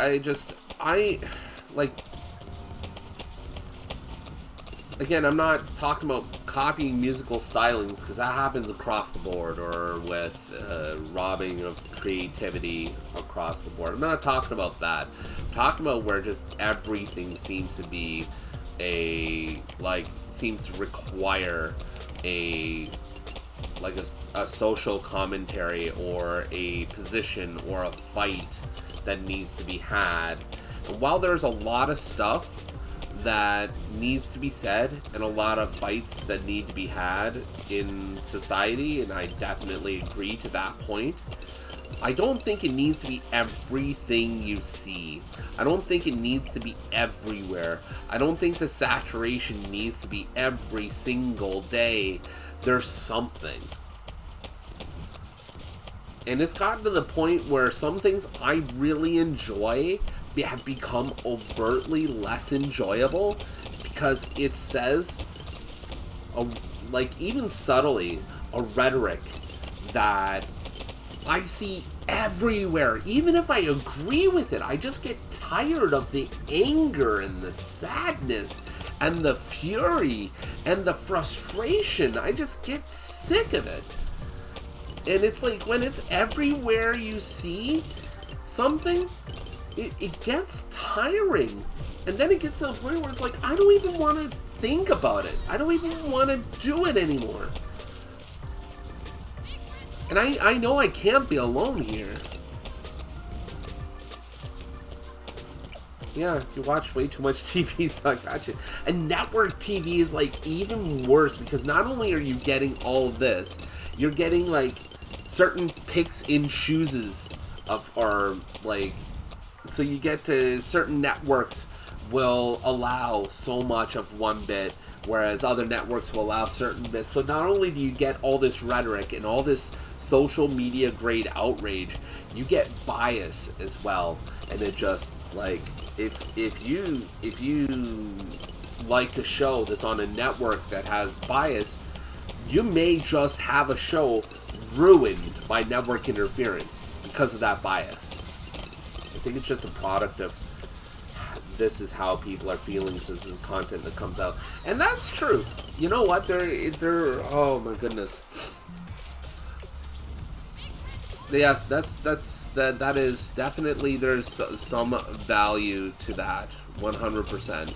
again, I'm not talking about copying musical stylings, because that happens across the board, or with robbing of creativity across the board. I'm not talking about that. I'm talking about where just everything seems to be seems to require a social commentary, or a position, or a fight that needs to be had. And while there's a lot of stuff that needs to be said, and a lot of fights that need to be had in society, and I definitely agree to that point, I don't think it needs to be everything you see. I don't think it needs to be everywhere. I don't think the saturation needs to be every single day. There's something. And it's gotten to the point where some things I really enjoy have become overtly less enjoyable, because it says, even subtly, a rhetoric that I see everywhere. Even if I agree with it, I just get tired of the anger and the sadness and the fury and the frustration. I just get sick of it. And it's like, when it's everywhere you see something, it gets tiring. And then it gets to the point where it's like, I don't even want to think about it. I don't even want to do it anymore. And I know I can't be alone here. Yeah, you watch way too much TV, so I got you. And network TV is like even worse because not only are you getting all of this, you're getting like certain picks and chooses of, or like, so you get to certain networks will allow so much of one bit, whereas other networks will allow certain bits. So not only do you get all this rhetoric and all this social media grade outrage, you get bias as well. And it just like if you like a show that's on a network that has bias, you may just have a show ruined by network interference because of that bias. I think it's just a product of this is how people are feeling since the content that comes out. And that's true. You know what? They're oh my goodness. Yeah, that is definitely, there's some value to that, 100%.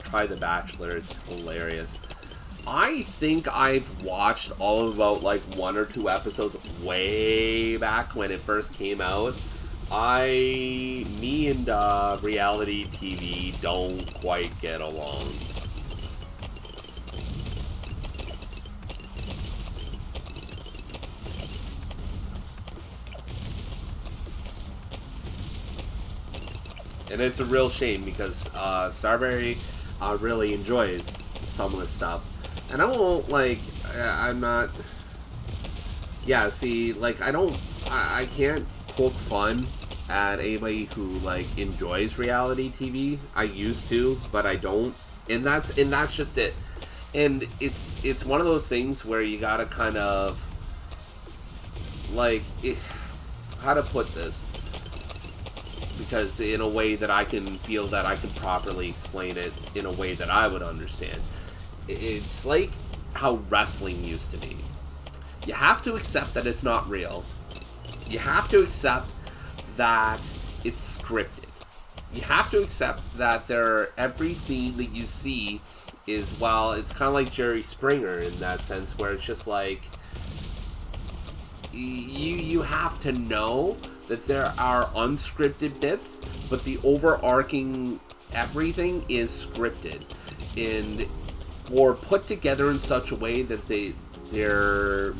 Try The Bachelor, it's hilarious. I think I've watched all of about like 1 or 2 episodes way back when it first came out. Me and reality TV don't quite get along. And it's a real shame because Starberry really enjoys some of the stuff. And I won't, like, I'm not... Yeah, see, like, I can't poke fun at anybody who, like, enjoys reality TV. I used to, but I don't. And that's just it. And it's one of those things where you gotta kind of... Like, how to put this? Because in a way that I can feel that I can properly explain it in a way that I would understand. It's like how wrestling used to be. You have to accept that it's not real. You have to accept that it's scripted. You have to accept that every scene that you see is, well, it's kind of like Jerry Springer in that sense, where it's just like you have to know that there are unscripted bits, but the overarching everything is scripted and or put together in such a way that they're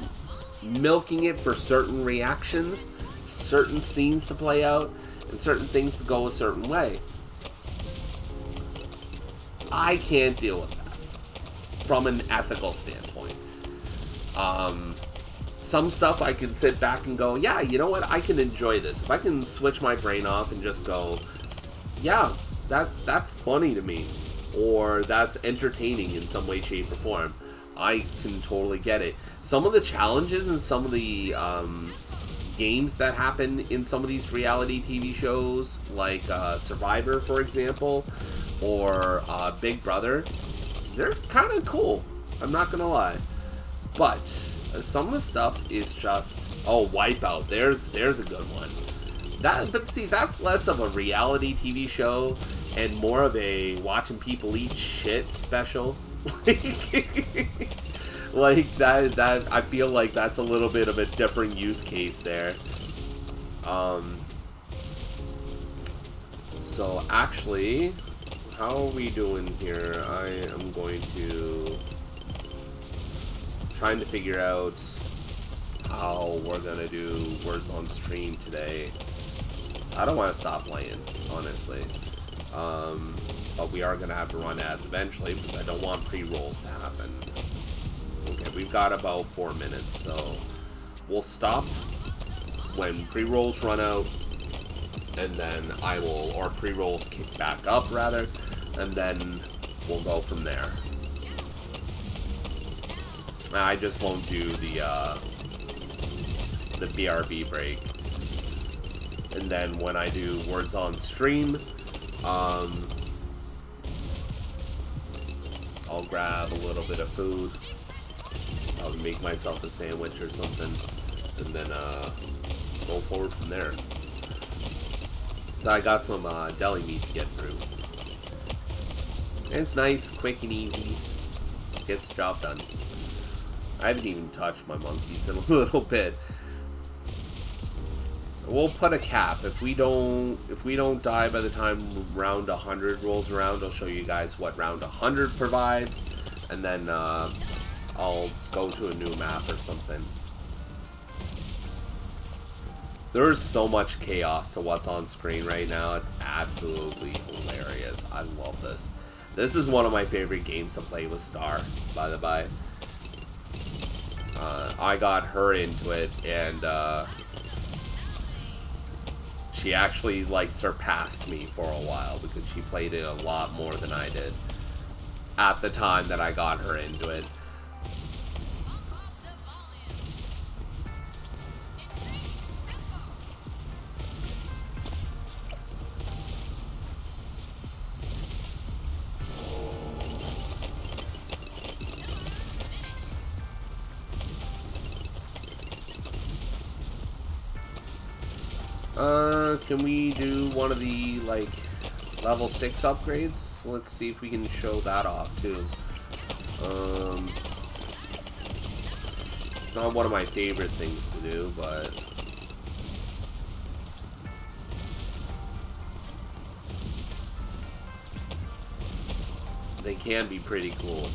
milking it for certain reactions, certain scenes to play out, and certain things to go a certain way. I can't deal with that from an ethical standpoint. Some stuff I can sit back and go, yeah, you know what, I can enjoy this. If I can switch my brain off and just go, yeah, that's funny to me, or that's entertaining in some way, shape, or form, I can totally get it. Some of the challenges and some of the games that happen in some of these reality TV shows, like Survivor, for example, or Big Brother, they're kind of cool. I'm not gonna lie, but some of the stuff is just, oh, Wipeout. There's a good one. But see, that's less of a reality TV show and more of a watching people eat shit special. Like that I feel like that's a little bit of a different use case there. So actually, how are we doing here? I am going to trying to figure out how we're gonna do words on stream today. I don't want to stop playing, honestly. But we are gonna have to run ads eventually because I don't want pre-rolls to happen. Okay, we've got about 4 minutes, so we'll stop when pre-rolls run out, and then or pre-rolls kick back up rather, and then we'll go from there. I just won't do the BRB break. And then when I do words on stream, I'll grab a little bit of food. I'll make myself a sandwich or something, and then go forward from there. So I got some deli meat to get through. And it's nice, quick and easy. Gets the job done. I haven't even touched my monkeys in a little bit. we'll put a cap. If we don't die by the time round 100 rolls around, I'll show you guys what round 100 provides, and then I'll go to a new map or something. There is so much chaos to what's on screen right now. It's absolutely hilarious. I love this. This is one of my favorite games to play with Star, by the by. I got her into it, and she actually, like, surpassed me for a while because she played it a lot more than I did at the time that I got her into it. Can we do one of the, like, level 6 upgrades? Let's see if we can show that off, too. Not one of my favorite things to do, but... they can be pretty cool.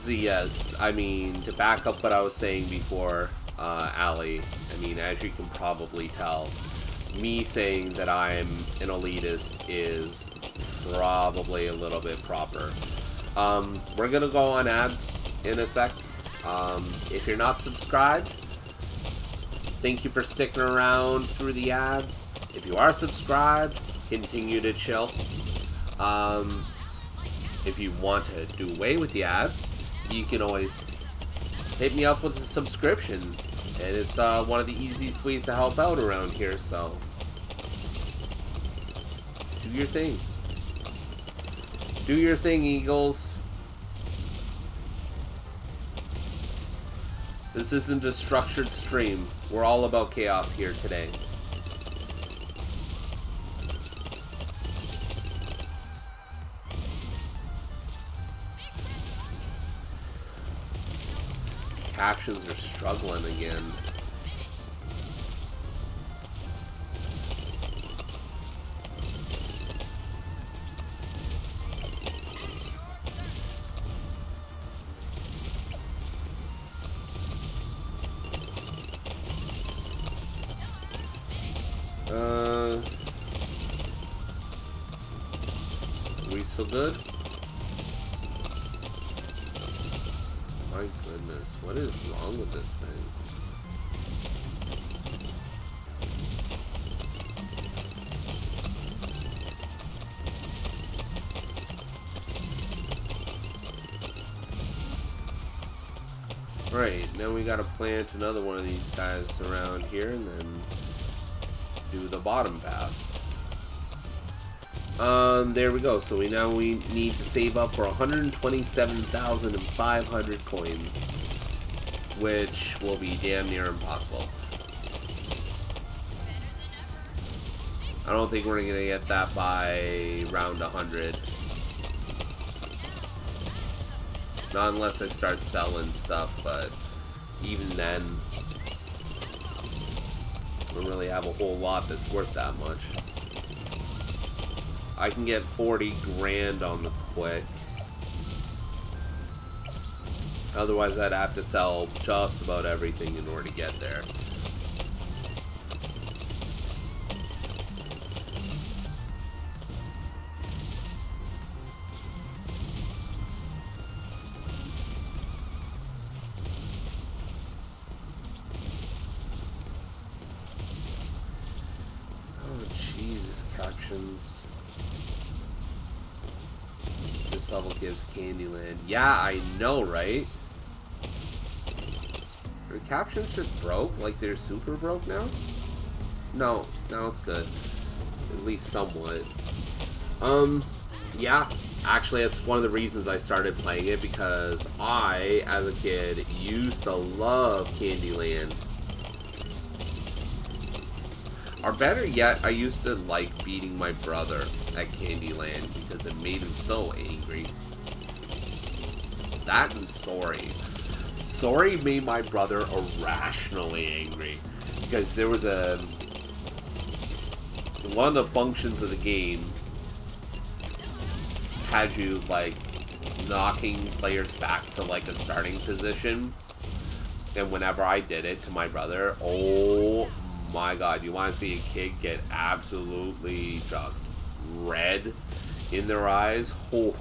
Yes, I mean, to back up what I was saying before, Ali, I mean, as you can probably tell, me saying that I'm an elitist is probably a little bit proper. We're gonna go on ads in a sec. If you're not subscribed, thank you for sticking around through the ads. If you are subscribed, continue to chill. If you want to do away with the ads, you can always hit me up with a subscription, and it's one of the easiest ways to help out around here, so do your thing. Do your thing, Eagles. This isn't a structured stream. We're all about chaos here today. Captions are struggling again. We still good? My goodness, what is wrong with this thing? Right, now we gotta plant another one of these guys around here and then do the bottom path. There we go. So we need to save up for 127,500 coins, which will be damn near impossible. I don't think we're gonna get that by round 100. Not unless I start selling stuff, but even then, I don't really have a whole lot that's worth that much. I can get 40 grand on the quick. Otherwise, I'd have to sell just about everything in order to get there. Oh, Jesus, captions. This level gives Candyland. Yeah, I know, right? Are the captions just broke? Like they're super broke now? No, it's good. At least somewhat. Yeah, actually, it's one of the reasons I started playing it, because I, as a kid, used to love Candyland. Or better yet, I used to like beating my brother at Candyland because it made him so angry. That and Sorry. Sorry made my brother irrationally angry because there was one of the functions of the game had you like knocking players back to like a starting position, and whenever I did it to my brother, oh my god, you want to see a kid get absolutely just red in their eyes? Oh.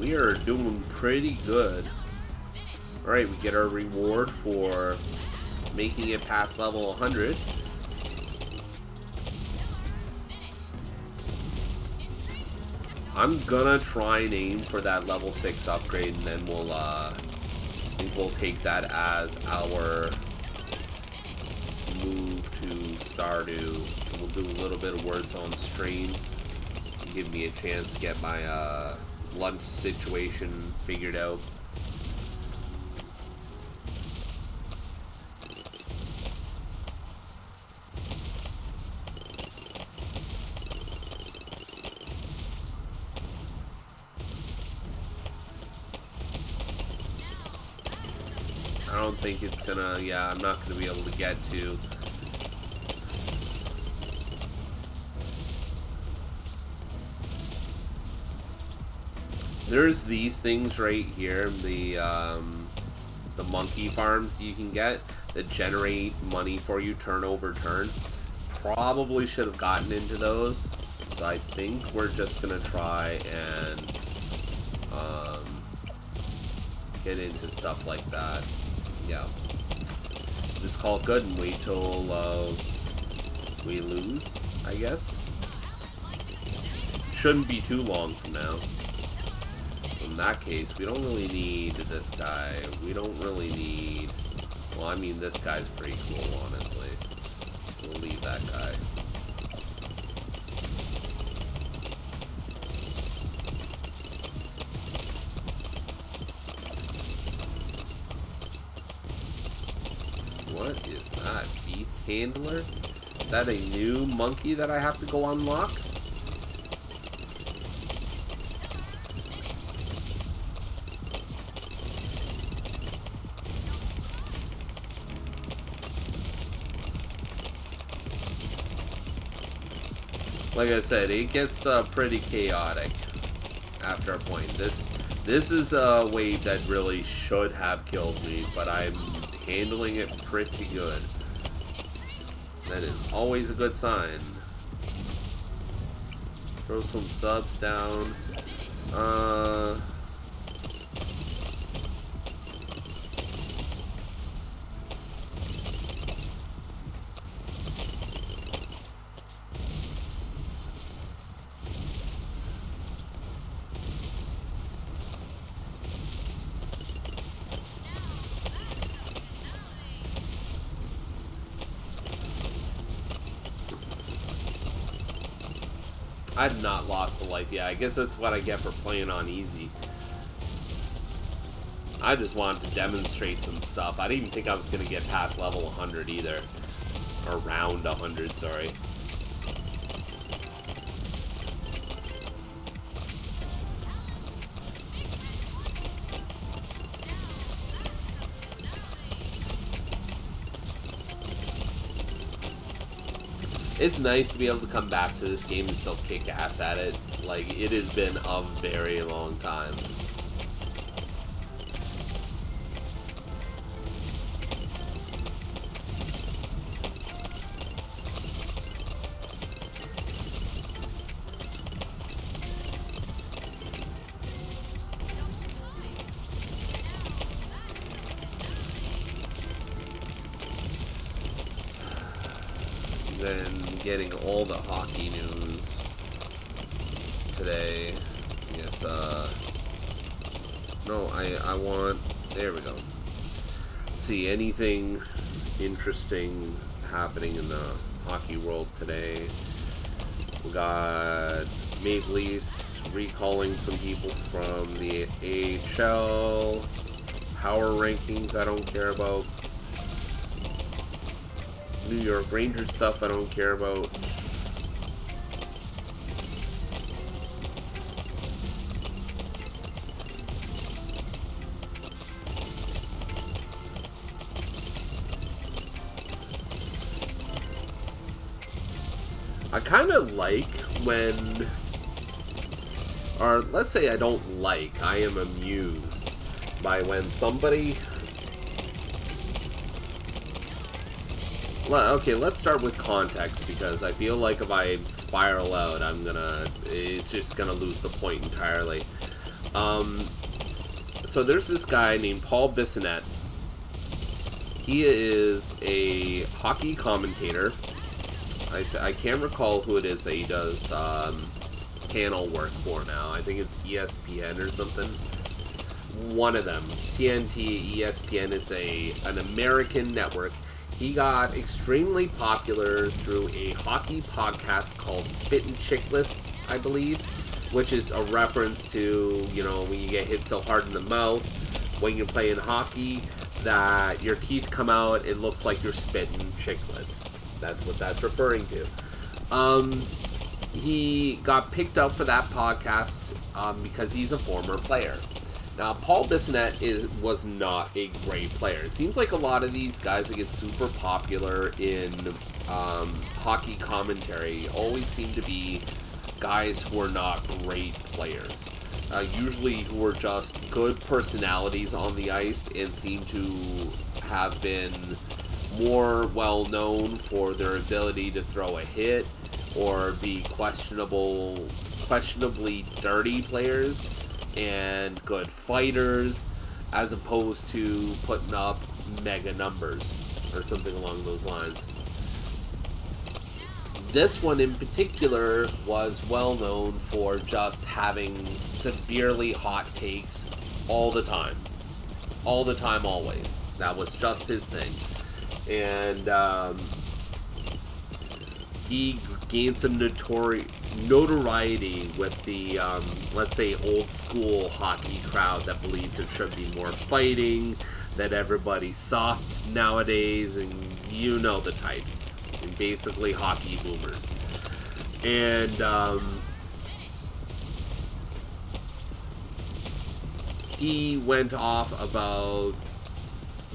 We are doing pretty good. Alright, we get our reward for making it past level 100. I'm gonna try and aim for that level 6 upgrade, and then we'll, I think we'll take that as our move to Stardew. So we'll do a little bit of words on stream. Give me a chance to get my, lunch situation figured out. I don't think it's gonna, yeah, I'm not gonna be able to get to. There's these things right here, the monkey farms you can get that generate money for you turn over turn. Probably should have gotten into those, so I think we're just gonna try and get into stuff like that. Yeah, just call it good and wait till we lose, I guess. Shouldn't be too long from now. In that case, we don't really need this guy. We don't really need... Well, I mean, this guy's pretty cool, honestly. We'll leave that guy. What is that? Beast Handler? Is that a new monkey that I have to go unlock? Like I said, it gets pretty chaotic after a point. This is a wave that really should have killed me, but I'm handling it pretty good. That is always a good sign. Throw some subs down. I've not lost a life yet. I guess that's what I get for playing on easy. I just wanted to demonstrate some stuff. I didn't even think I was going to get past level 100 either. Or around 100, sorry. It's nice to be able to come back to this game and still kick ass at it. Like, it has been a very long time. been getting all the hockey news today. Yes, no, I want, there we go. See anything interesting happening in the hockey world today. We got Maple Leafs recalling some people from the AHL. Power rankings I don't care about. New York Rangers stuff I don't care about. I kind of like when, or let's say I don't like, I am amused by when somebody, okay, let's start with context, because I feel like if I spiral out, it's just gonna lose the point entirely. So there's this guy named Paul Bissonnette. He is a hockey commentator. I can't recall who it is that he does panel work for now. I think it's ESPN or something. One of them. TNT, ESPN. It's an American network. He got extremely popular through a hockey podcast called Spittin' Chicklets, I believe, which is a reference to, you know, when you get hit so hard in the mouth when you're playing hockey that your teeth come out, it looks like you're spitting chicklets. That's what that's referring to. He got picked up for that podcast because he's a former player. Now, Paul Bissonnette was not a great player. It seems like a lot of these guys that get super popular in hockey commentary always seem to be guys who are not great players. Usually who are just good personalities on the ice and seem to have been more well known for their ability to throw a hit or be questionably dirty players and good fighters, as opposed to putting up mega numbers or something along those lines. This one in particular was well known for just having severely hot takes all the time. All the time, always. That was just his thing. And he gained some notoriety with the, let's say, old school hockey crowd that believes there should be more fighting, that everybody's soft nowadays, and you know the types. And basically hockey boomers. And he went off about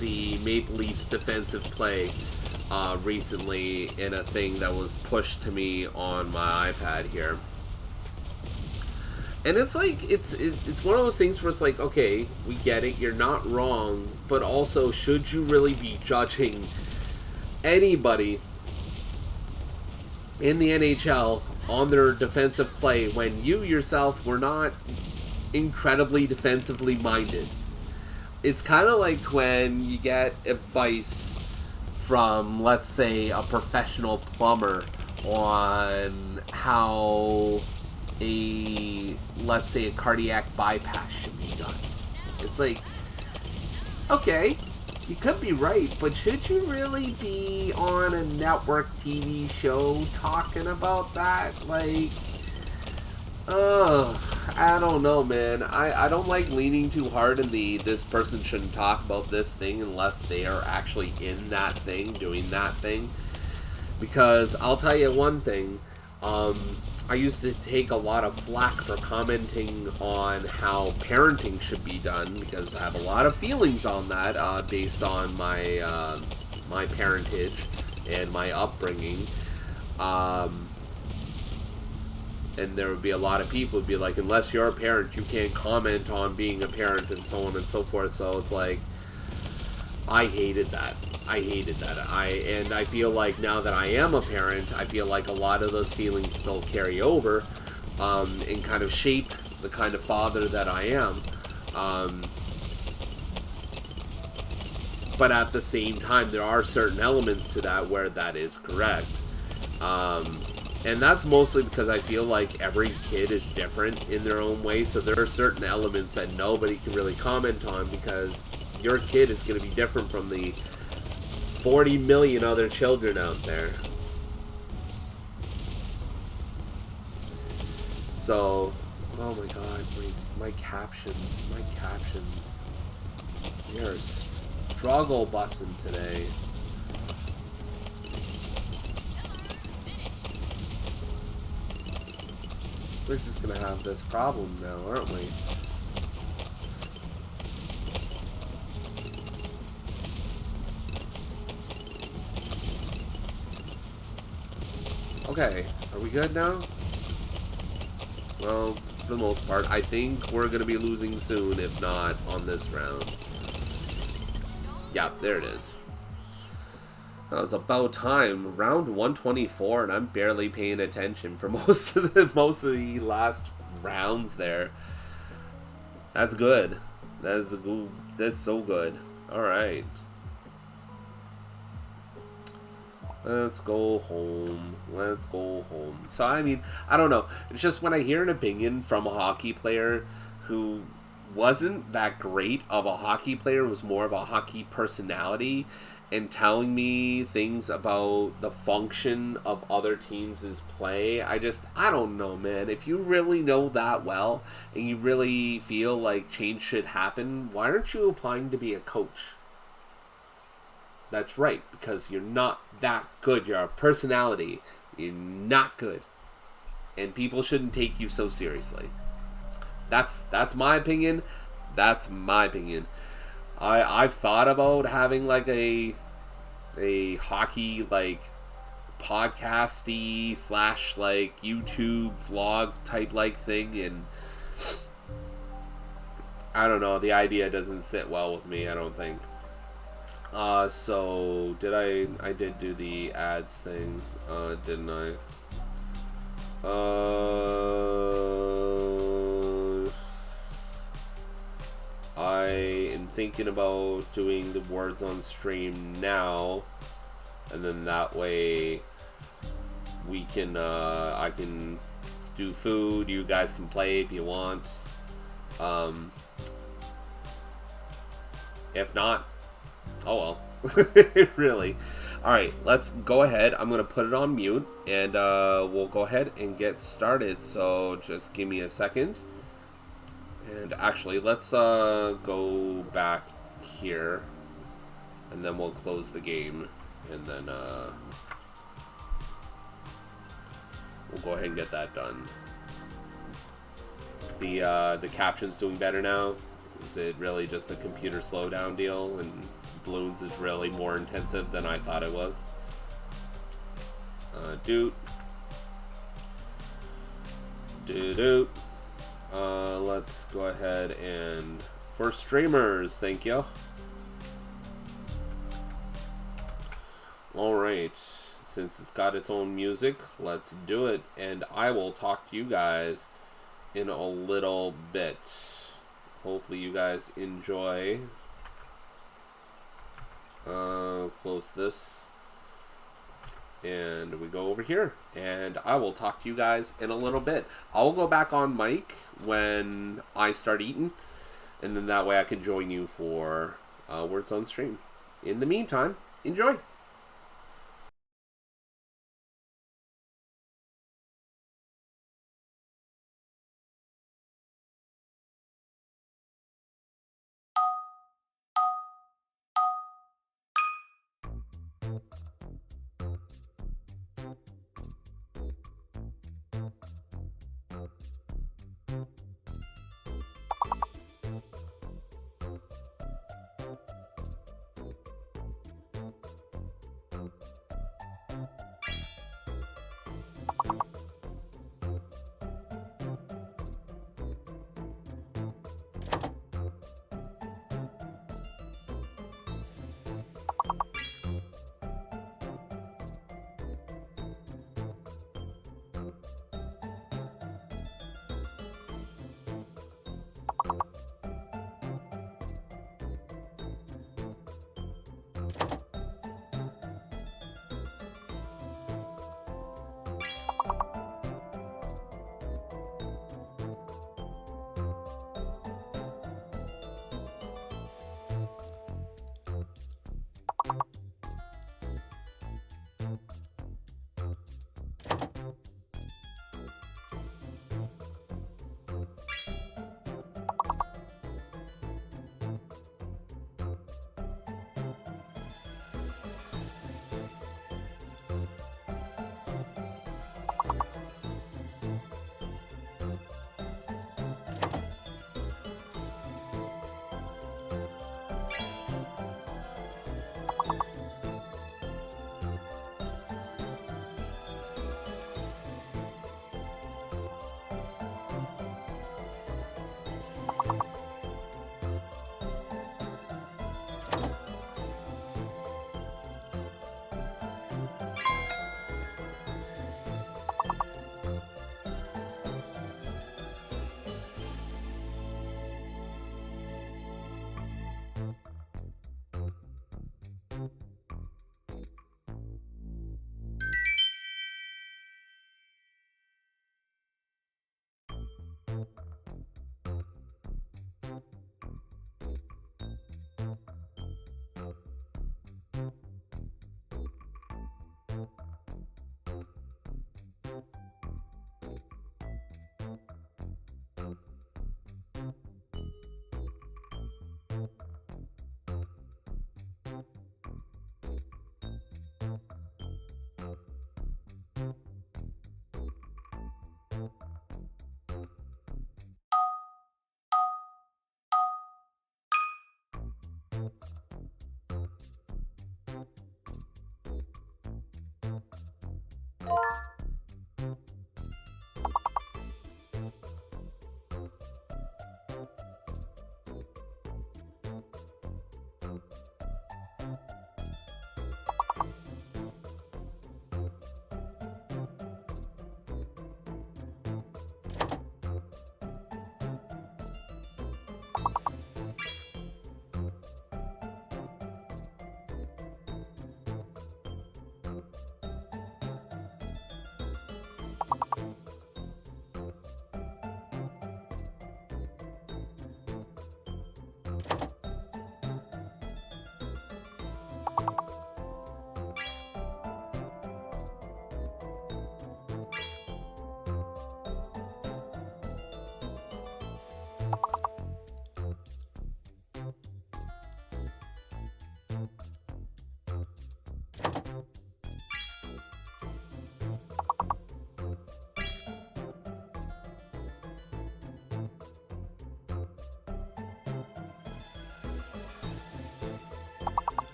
the Maple Leafs defensive play recently in a thing that was pushed to me on my iPad here. And it's like, it's one of those things where it's like, okay, we get it, you're not wrong, but also, should you really be judging anybody in the NHL on their defensive play when you yourself were not incredibly defensively minded? It's kind of like when you get advice from, let's say, a professional plumber on how let's say a cardiac bypass should be done. It's like, okay, you could be right, but should you really be on a network TV show talking about that? Like, I don't know, man. I don't like leaning too hard in this person shouldn't talk about this thing unless they are actually in that thing, doing that thing. Because I'll tell you one thing, I used to take a lot of flack for commenting on how parenting should be done, because I have a lot of feelings on that based on my my parentage and my upbringing. And there would be a lot of people who'd be like, unless you're a parent, you can't comment on being a parent, and so on and so forth. So it's like, I hated that. And I feel like now that I am a parent, I feel like a lot of those feelings still carry over and kind of shape the kind of father that I am. But at the same time, there are certain elements to that where that is correct. And that's mostly because I feel like every kid is different in their own way, so there are certain elements that nobody can really comment on because your kid is going to be different from the 40 million other children out there. So, oh my god, my captions. You're struggle bussing today. We're just gonna have this problem now, aren't we? Okay, are we good now? Well, for the most part, I think we're gonna be losing soon, if not on this round. Yeah, there it is. That was about time. Round 124, and I'm barely paying attention for most of the last rounds there. That's good. That's so good. All right. Let's go home. Let's go home. So, I mean, I don't know. It's just when I hear an opinion from a hockey player who wasn't that great of a hockey player, was more of a hockey personality, and telling me things about the function of other teams' play, I don't know, man. If you really know that well, and you really feel like change should happen, why aren't you applying to be a coach? That's right, because you're not that good. You're a personality. You're not good. And people shouldn't take you so seriously. That's my opinion. That's my opinion. I've thought about having like a hockey like podcasty / like YouTube vlog type like thing, and I don't know, the idea doesn't sit well with me, I don't think. So I did do the ads thing, didn't I? I am thinking about doing the words on stream now, and then that way we can, I can do food, you guys can play if you want. If not, oh well. Really. Alright, let's go ahead. I'm going to put it on mute, and we'll go ahead and get started. So just give me a second. And actually, let's go back here, and then we'll close the game, and then we'll go ahead and get that done. The caption's doing better now. Is it really just a computer slowdown deal, and Balloons is really more intensive than I thought it was? Doot. Let's go ahead and for streamers, thank you. Alright, since it's got its own music, let's do it, and I will talk to you guys in a little bit. Hopefully you guys enjoy. Close this, and we go over here, and I will talk to you guys in a little bit. I'll go back on mic when I start eating, and then that way I can join you for words on stream. In the meantime, enjoy.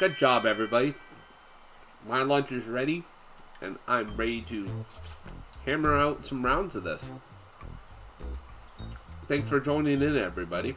Good job, everybody. My lunch is ready, and I'm ready to hammer out some rounds of this. Thanks for joining in, everybody.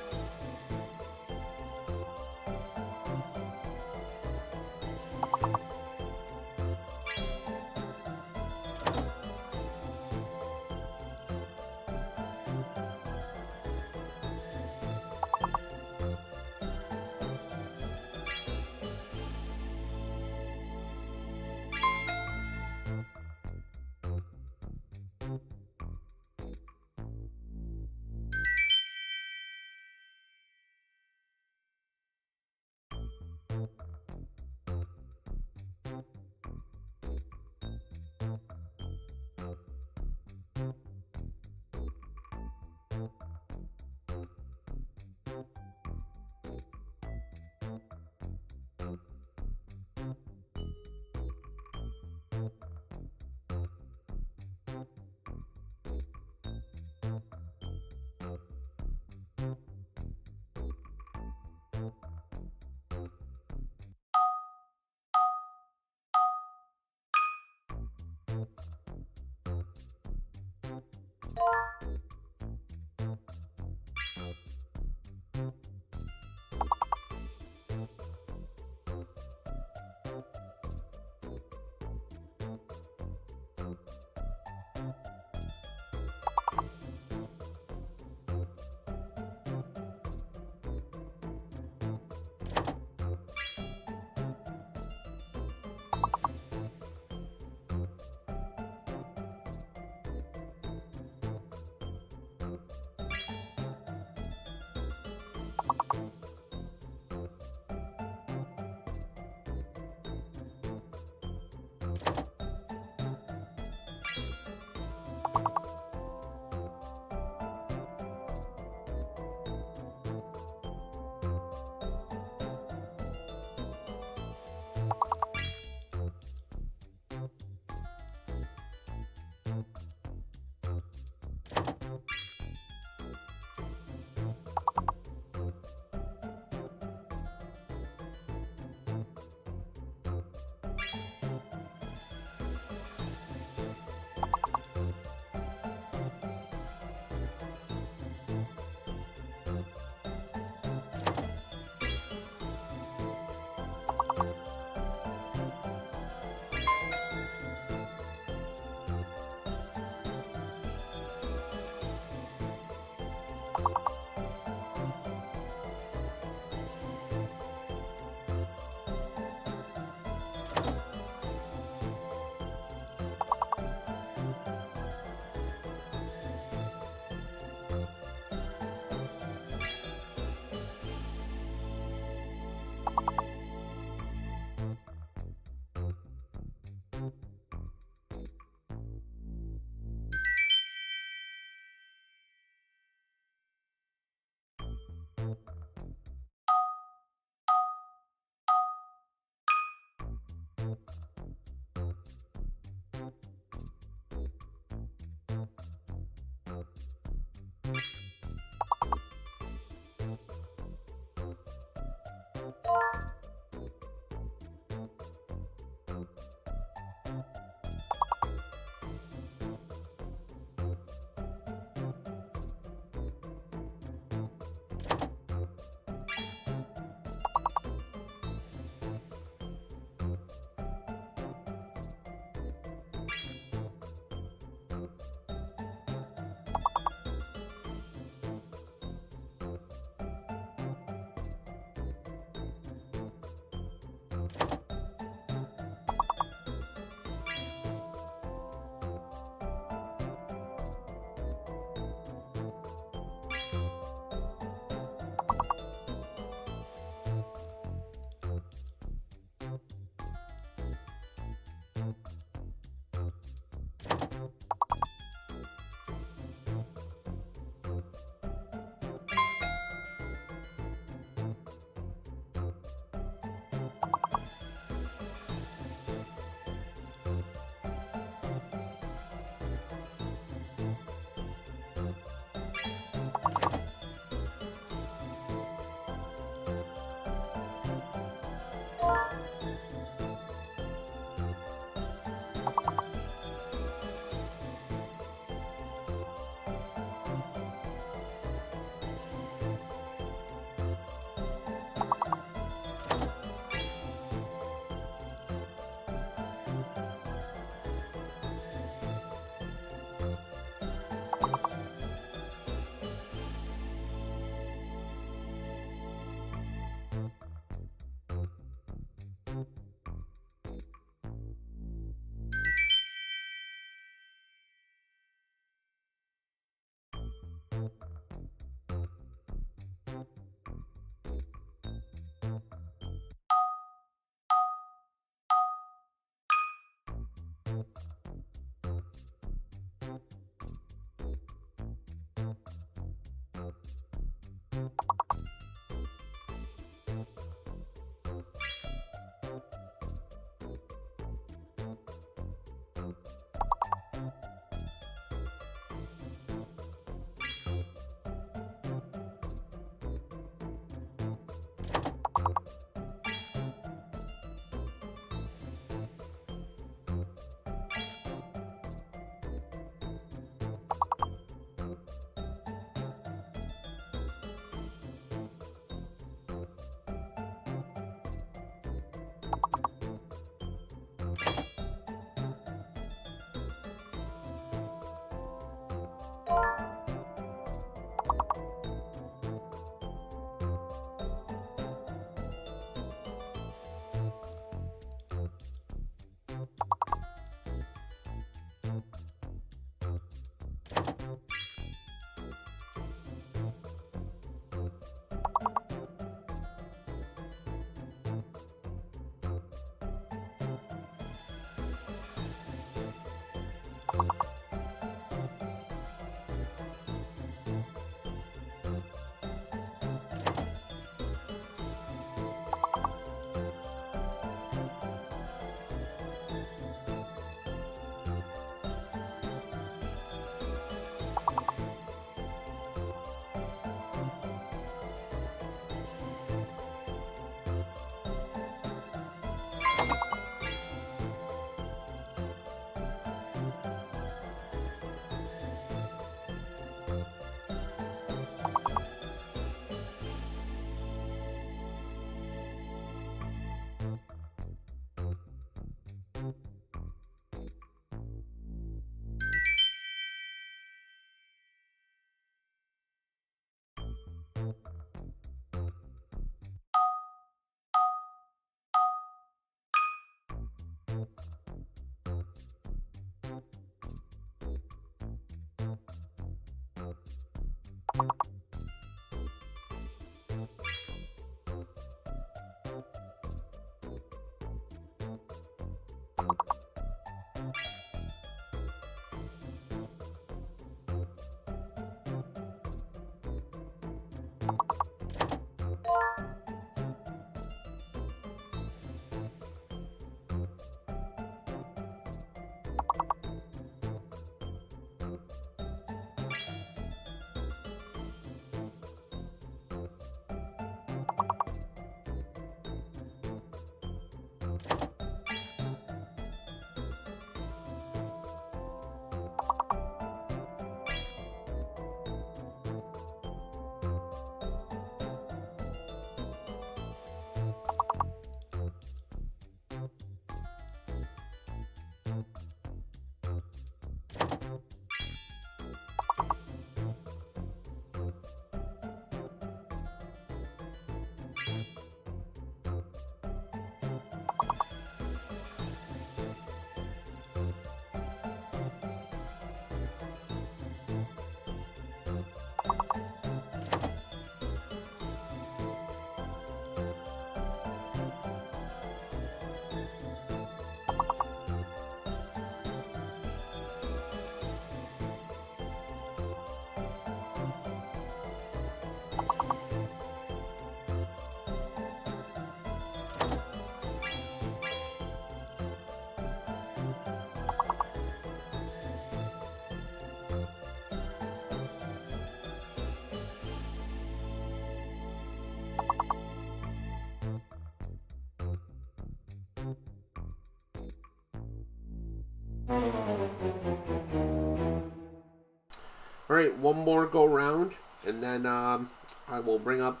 Alright, one more go round, and then I will bring up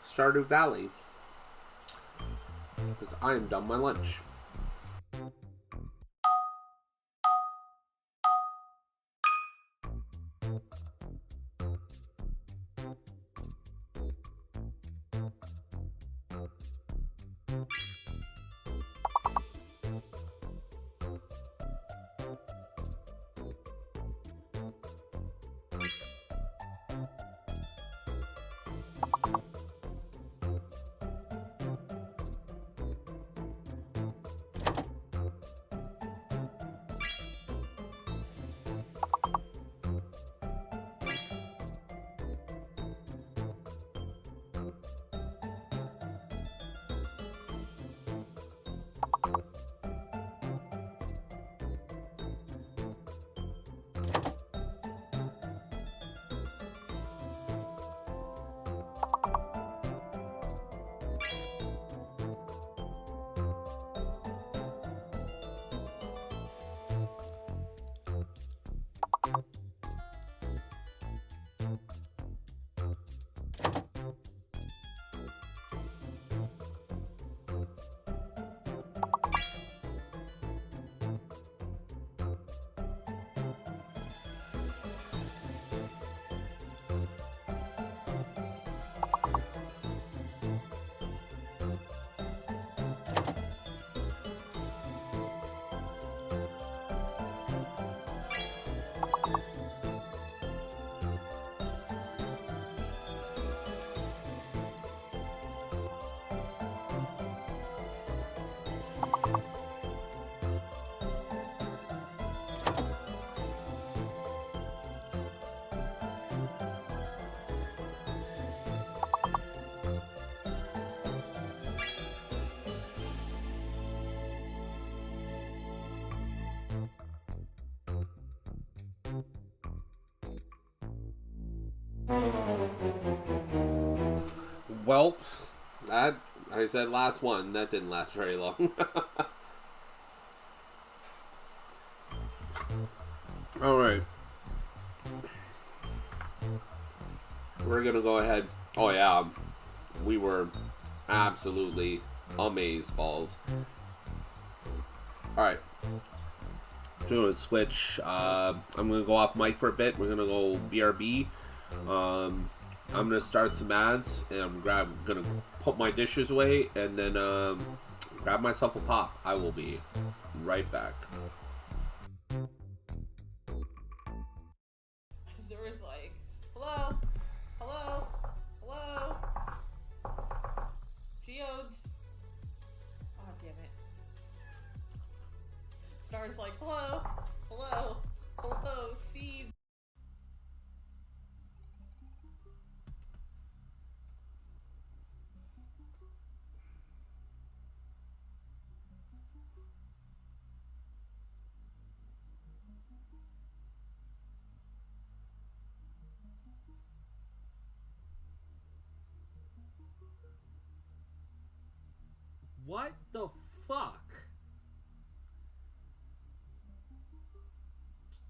Stardew Valley. Because I am done my lunch. Well, that, I said last one, that didn't last very long. Alright. We're gonna go ahead. Oh yeah, we were absolutely amazed balls. Alright. We're gonna switch. I'm gonna go off mic for a bit. We're gonna go BRB. I'm gonna start some ads, and I'm gonna put my dishes away, and then grab myself a pop. I will be right back. Zura's like, hello, hello, hello, Geodes. Oh damn it. Star's like, hello, hello, hello, seed. What the fuck?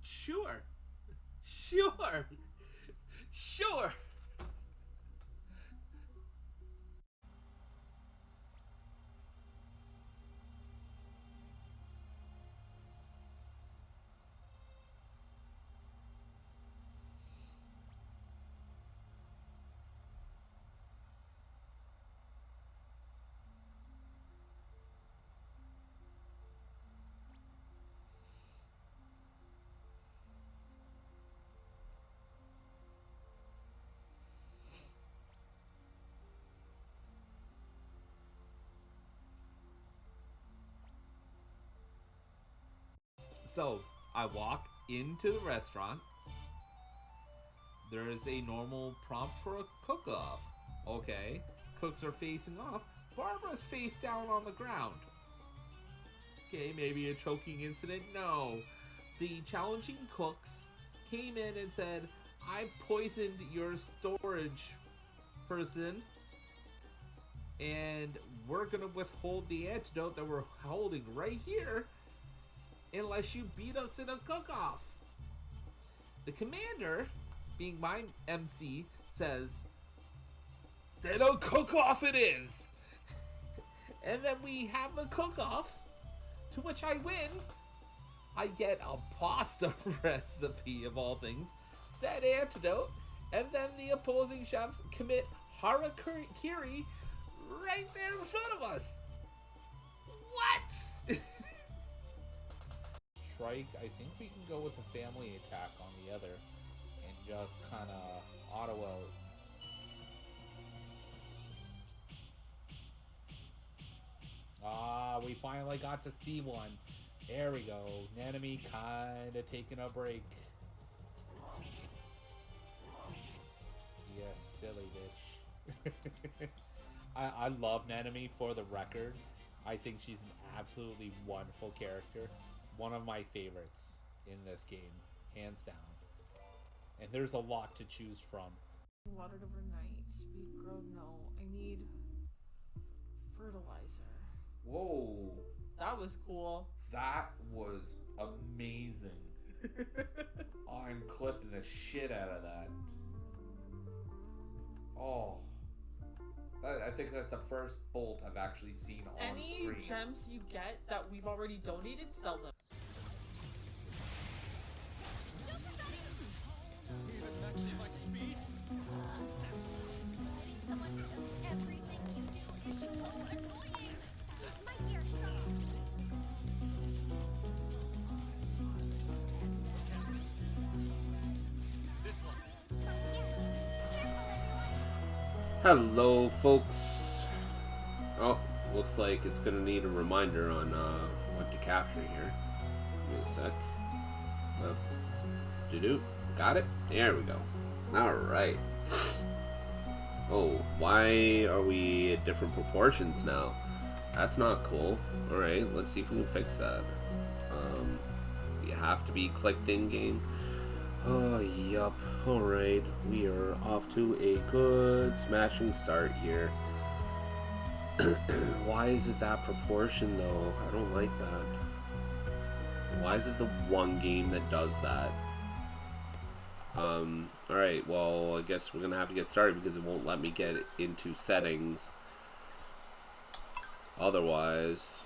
Sure. Sure. Sure. So, I walk into the restaurant. There is a normal prompt for a cook-off. Okay, cooks are facing off. Barbara's face down on the ground. Okay, maybe a choking incident? No. The challenging cooks came in and said, I poisoned your storage person, and we're gonna withhold the antidote that we're holding right here unless you beat us in a cook-off. The commander, being my MC, says, then a cook-off it is! And then we have a cook-off, to which I win. I get a pasta recipe, of all things, said antidote, and then the opposing chefs commit harakiri right there in front of us. What? Strike, I think we can go with a family attack on the other and just kind of auto out. Ah, we finally got to see one. There we go. Nanami kind of taking a break. Yes, silly bitch. I love Nanami, for the record. I think she's an absolutely wonderful character. One of my favorites in this game, hands down. And there's a lot to choose from. Watered overnight. Speed grow. No, I need fertilizer. Whoa, That was cool. that was amazing. I'm clipping the shit out of that. Oh. I think that's the first bolt I've actually seen on Any screen. gems you get that we've already donated, sell them. Hello, folks. Oh, looks like it's gonna need a reminder on what to capture here. Give me a sec. Doo-doo. Got it? There we go. Alright. Oh, why are we at different proportions now? That's not cool. Alright, let's see if we can fix that. You have to be clicked in-game. Oh, yup. Alright, we are off to a good smashing start here. Why is it that proportion, though? I don't like that. Why is it the one game that does that? Alright, well, I guess we're gonna have to get started because it won't let me get into settings. Otherwise,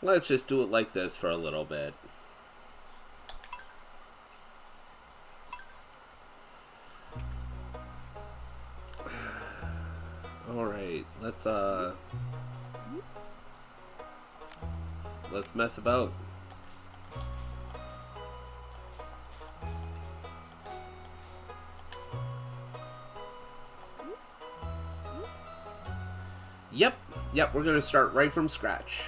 let's just do it like this for a little bit. Alright, let's mess about. Yep, we're gonna start right from scratch.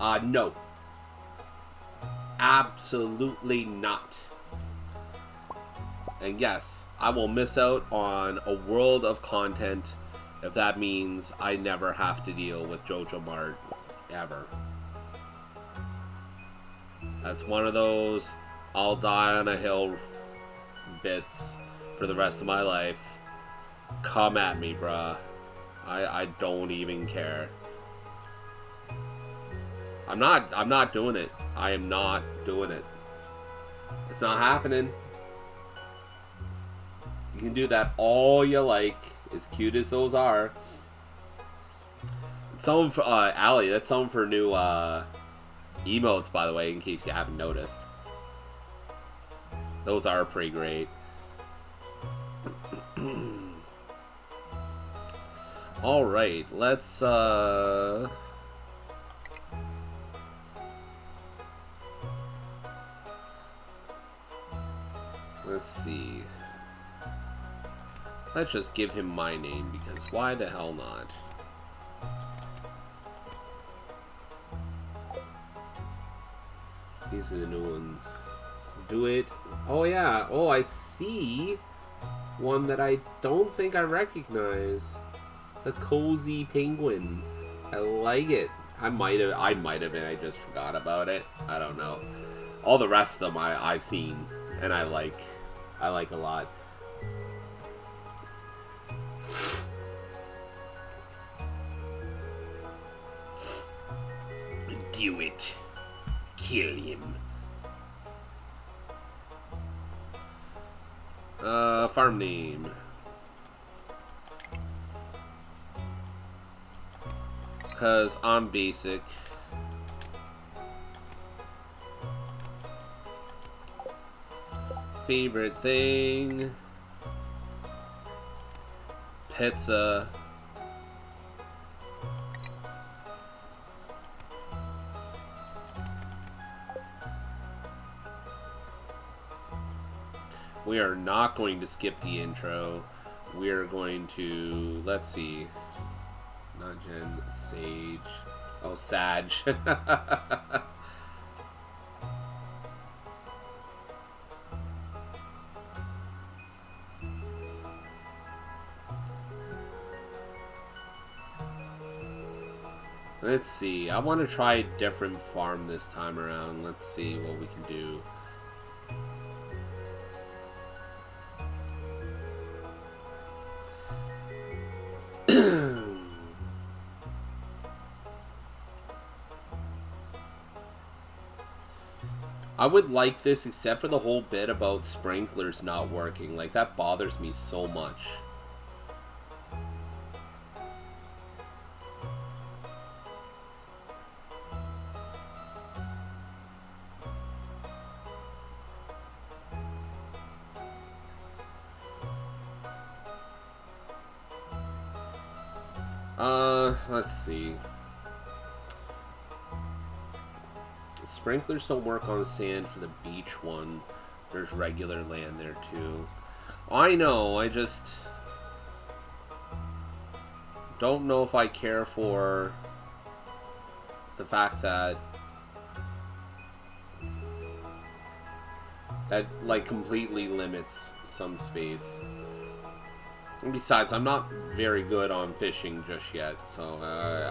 No. Absolutely not. And yes, I will miss out on a world of content if that means I never have to deal with JoJo Mart ever. That's one of those I'll die on a hill bits for the rest of my life. Come at me, bruh. I don't even care. I'm not doing it. I am not doing it. It's not happening. You can do that all you like, as cute as those are. Someone for Allie, that's someone for new emotes, by the way, in case you haven't noticed. Those are pretty great. All right, let's see. Let's just give him my name, because why the hell not? These are the new ones. Do it. Oh yeah. Oh, I see one that I don't think I recognize. The cozy penguin. I like it. I might have been. I just forgot about it. I don't know. All the rest of them I've seen and I like a lot. Do it. Kill him. Farm name. Because I'm basic. Favorite thing. Pizza. We are not going to skip the intro. We are going to, let's see. Not Jen, Sage. Oh, Sag. Let's see. I want to try a different farm this time around. Let's see what we can do. I would like this except for the whole bit about sprinklers not working. Like, that bothers me so much. Let's see. Sprinklers don't work on sand for the beach one. There's regular land there too. I know, I just don't know if I care for the fact that like completely limits some space. And besides, I'm not very good on fishing just yet, so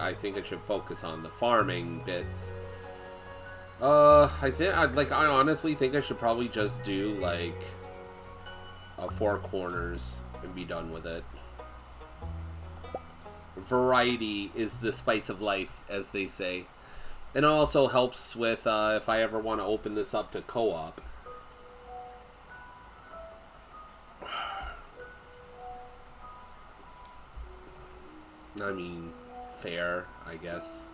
I think I should focus on the farming bits. I honestly think I should probably just do, like, 4 corners and be done with it. Variety is the spice of life, as they say. And it also helps with, if I ever want to open this up to co-op. I mean, fair, I guess.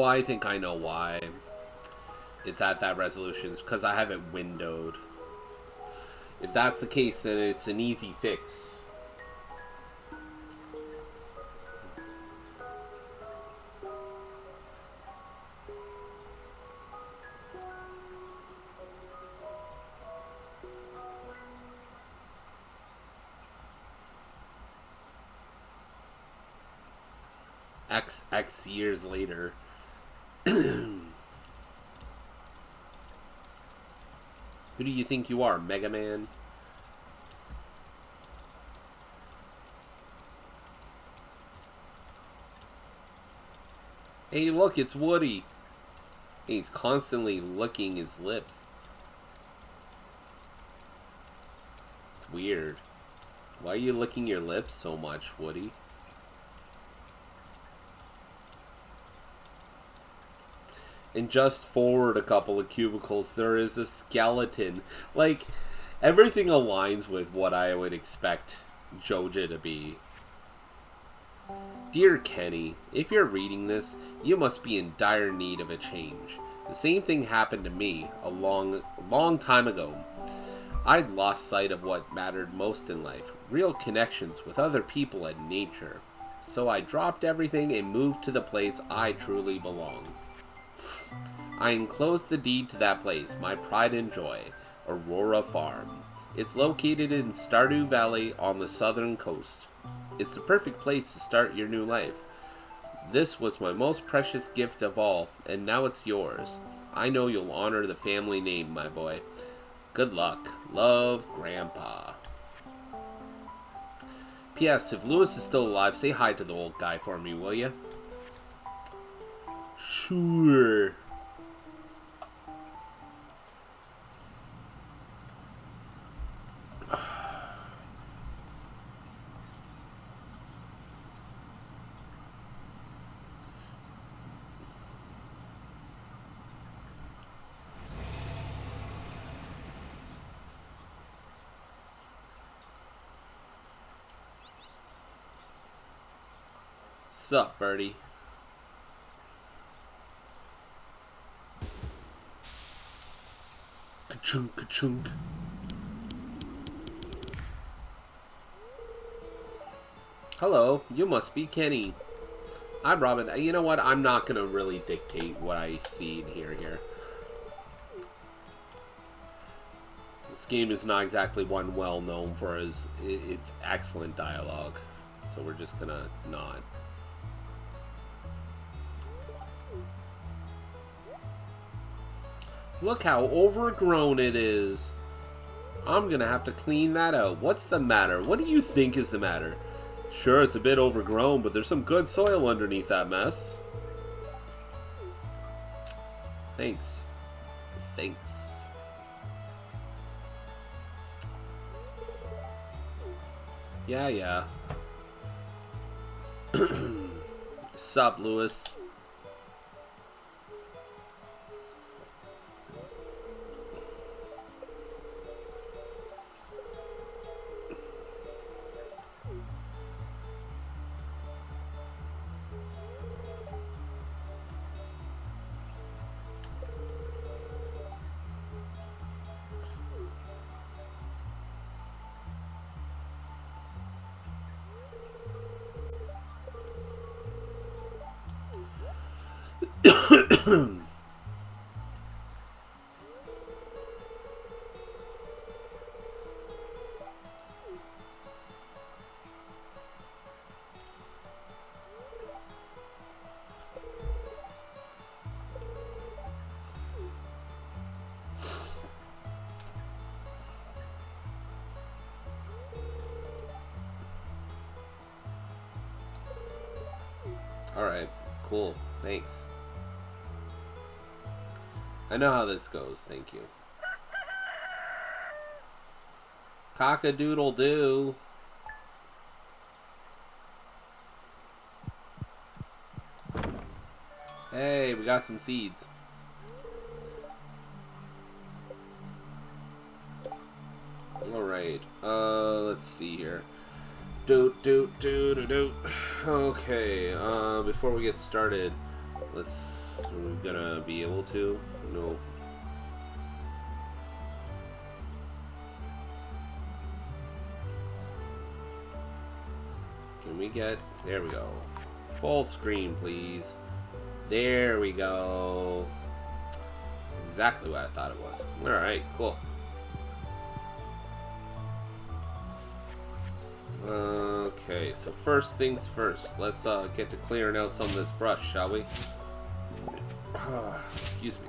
I think I know why it's at that resolution. It's because I have it windowed. If that's the case, then it's an easy fix. X years later. Who do you think you are, Mega Man? Hey, look, it's Woody. He's constantly licking his lips. It's weird. Why are you licking your lips so much, Woody? And just forward a couple of cubicles, there is a skeleton. Like, everything aligns with what I would expect Joja to be. Dear Kenny, if you're reading this, you must be in dire need of a change. The same thing happened to me a long time ago. I'd lost sight of what mattered most in life, real connections with other people and nature. So I dropped everything and moved to the place I truly belong. I enclosed the deed to that place, my pride and joy, Aurora Farm. It's located in Stardew Valley on the southern coast. It's the perfect place to start your new life. This was my most precious gift of all, and now it's yours. I know you'll honor the family name, my boy. Good luck. Love, Grandpa. P.S. If Lewis is still alive, say hi to the old guy for me, will you? Sure. Sup, birdie? Ka-chunk, ka-chunk. Hello, you must be Kenny. I'm Robin. You know what? I'm not gonna really dictate what I see and hear here. This game is not exactly one well known for its excellent dialogue, so we're just gonna nod. Look how overgrown it is. I'm gonna have to clean that out. What's the matter? What do you think is the matter? Sure, it's a bit overgrown, but there's some good soil underneath that mess. Thanks. Thanks. Yeah. Sup, Lewis? Alright, cool. Thanks. I know how this goes, thank you. Cock-a-doodle-doo. Hey, we got some seeds. Alright, let's see here. Okay, before we get started, are we gonna be able to? No. Can we get... There we go. Full screen, please. There we go. That's exactly what I thought it was. Alright, cool. Okay, so first things first. Let's get to clearing out some of this brush, shall we? Excuse me.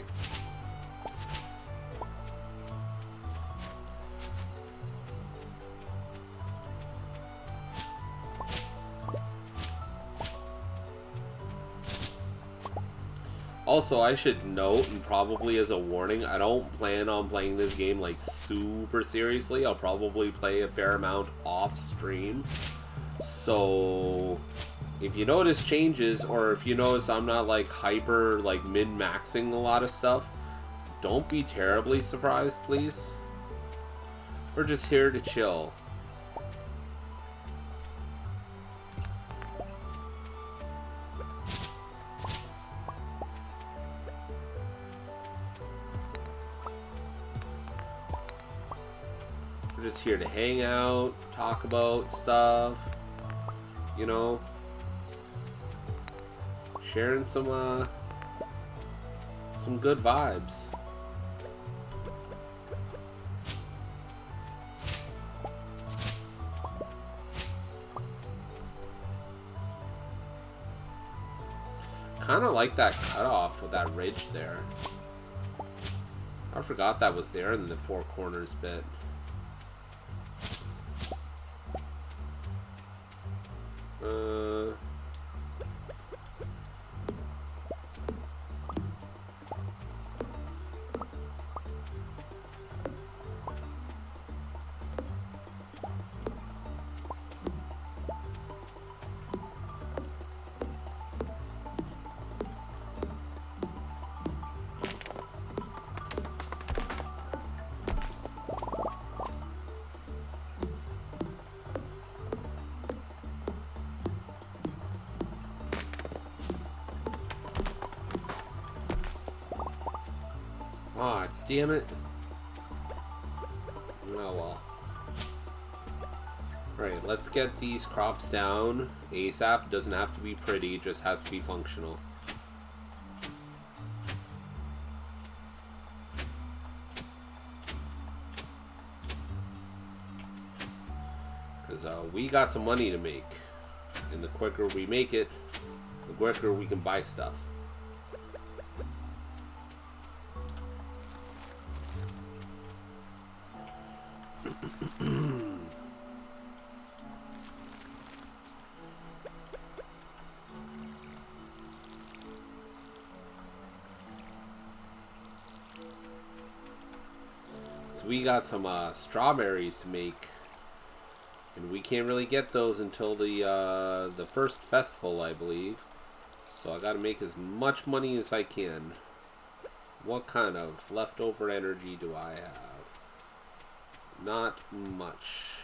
Also, I should note, and probably as a warning, I don't plan on playing this game like super seriously. I'll probably play a fair amount off stream. So if you notice changes, or if you notice I'm not like hyper like min-maxing a lot of stuff, don't be terribly surprised, please. We're just here to chill. We're just here to hang out, talk about stuff, you know, sharing some good vibes. Kind of like that cutoff with that ridge there. I forgot that was there in the four corners bit. Aw, damn it. Oh well. Alright, let's get these crops down ASAP. It doesn't have to be pretty, it just has to be functional. Because we got some money to make. And the quicker we make it, the quicker we can buy stuff. So we got some strawberries to make, and we can't really get those until the first festival, I believe. So I got to make as much money as I can. What kind of leftover energy do I have? Not much.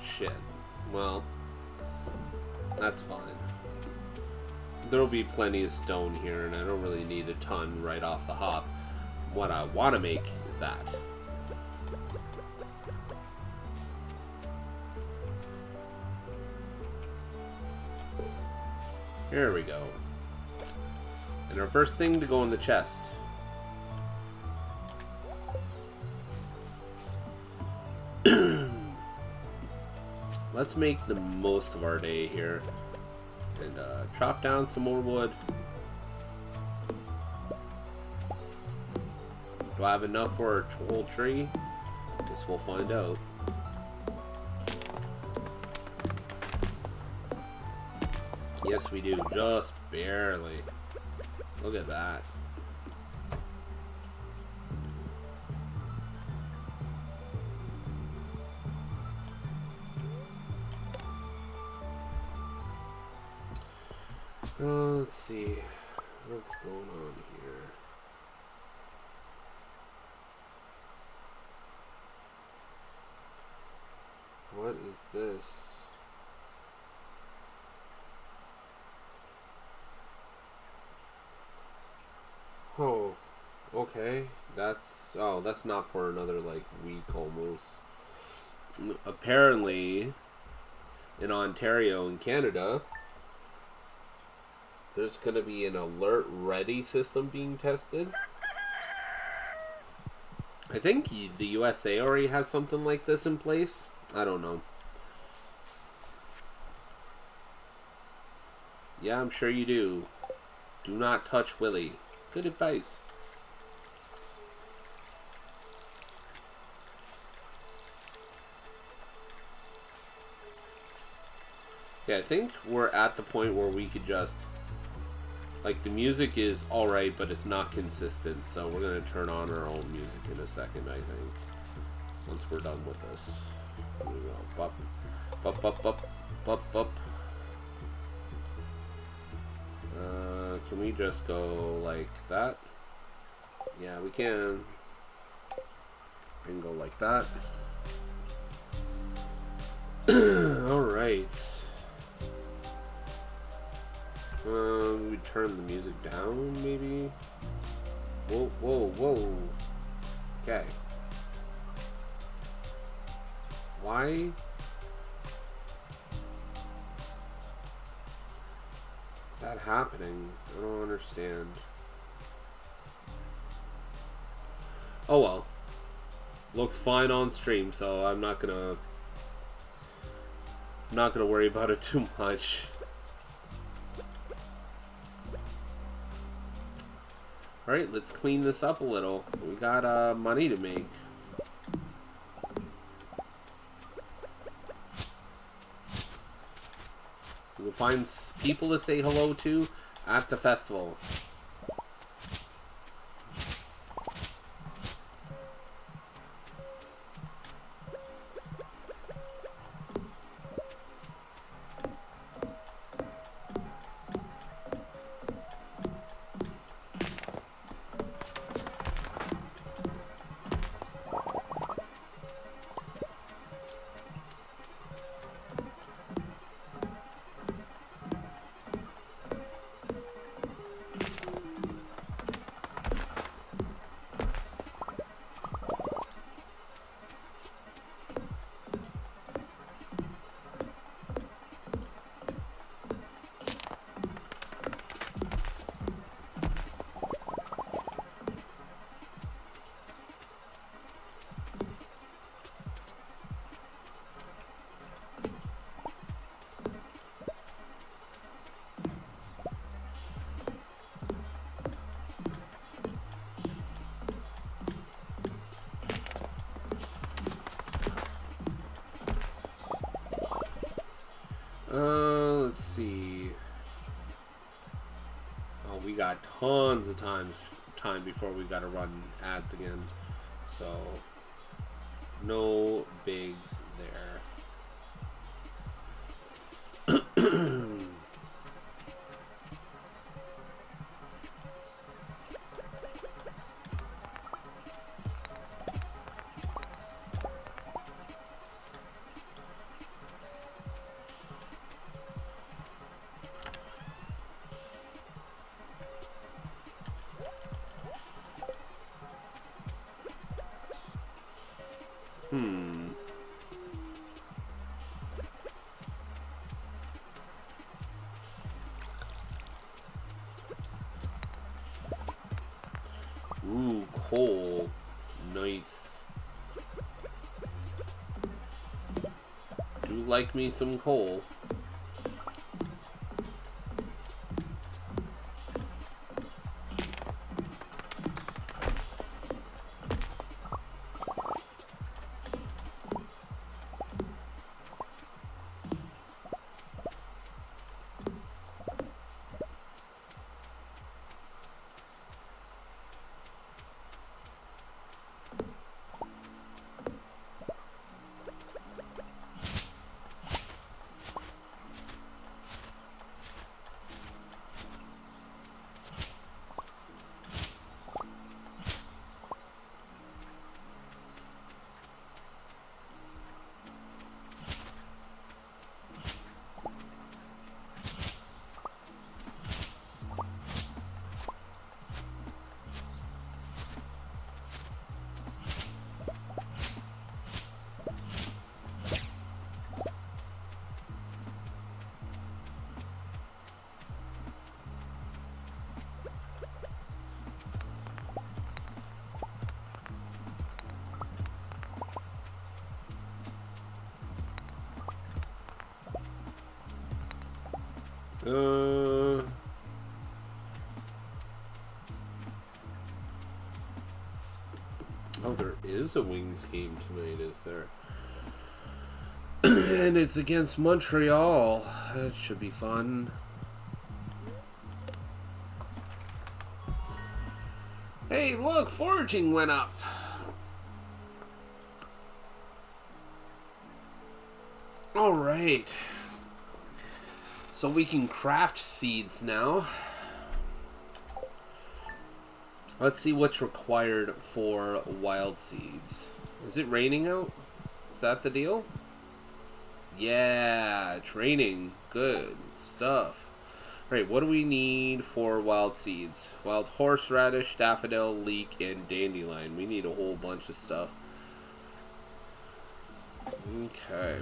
Shit. Well, that's fine. There'll be plenty of stone here, and I don't really need a ton right off the hop. What I want to make is that. Here we go. And our first thing to go in the chest. Let's make the most of our day here. And chop down some more wood. Do I have enough for a whole tree? Guess we'll find out. Yes, we do. Just barely. Look at that. Let's see. What's going on here? What is this? Oh, okay. That's not for another like week almost. Apparently, in Ontario in Canada, there's gonna be an alert ready system being tested. I think the USA already has something like this in place. I don't know. Yeah, I'm sure you do. Do not touch Willie. Good advice. Okay, I think we're at the point where we could just... Like, the music is alright, but it's not consistent, so we're gonna turn on our own music in a second, I think. Once we're done with this. Here we go. Bop, bop, bop, bop, bop, bop. Can we just go like that? Yeah, we can. We can go like that. Alright. We turn the music down, maybe? Whoa, whoa, whoa. Okay. Why? Is that happening? I don't understand. Oh well. Looks fine on stream, so I'm not gonna worry about it too much. Alright, let's clean this up a little. We got money to make. We'll find people to say hello to at the festival. Let's see. Oh, we got tons of time before we gotta run ads again. So, no bigs there. Ooh, coal. Nice. Do like me some coal. Oh, there is a Wings game tonight, is there? And it's against Montreal. That should be fun. Hey, look, foraging went up. All right. So we can craft seeds now. Let's see what's required for wild seeds. Is it raining out? Is that the deal? Yeah, it's raining. Good stuff. Alright, what do we need for wild seeds? Wild horseradish, daffodil, leek, and dandelion. We need a whole bunch of stuff. Okay.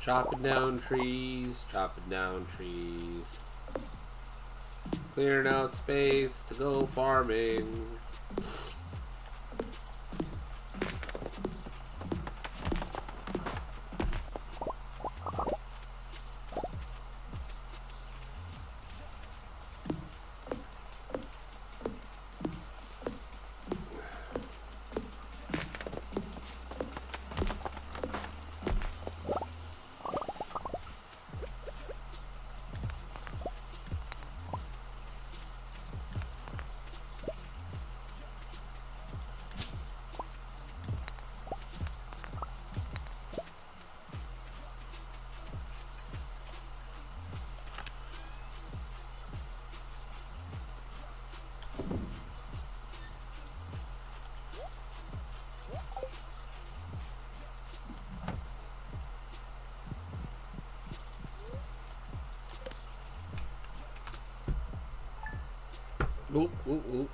Chopping down trees, chopping down trees. Clearing out space to go farming. Oop, oop, oop.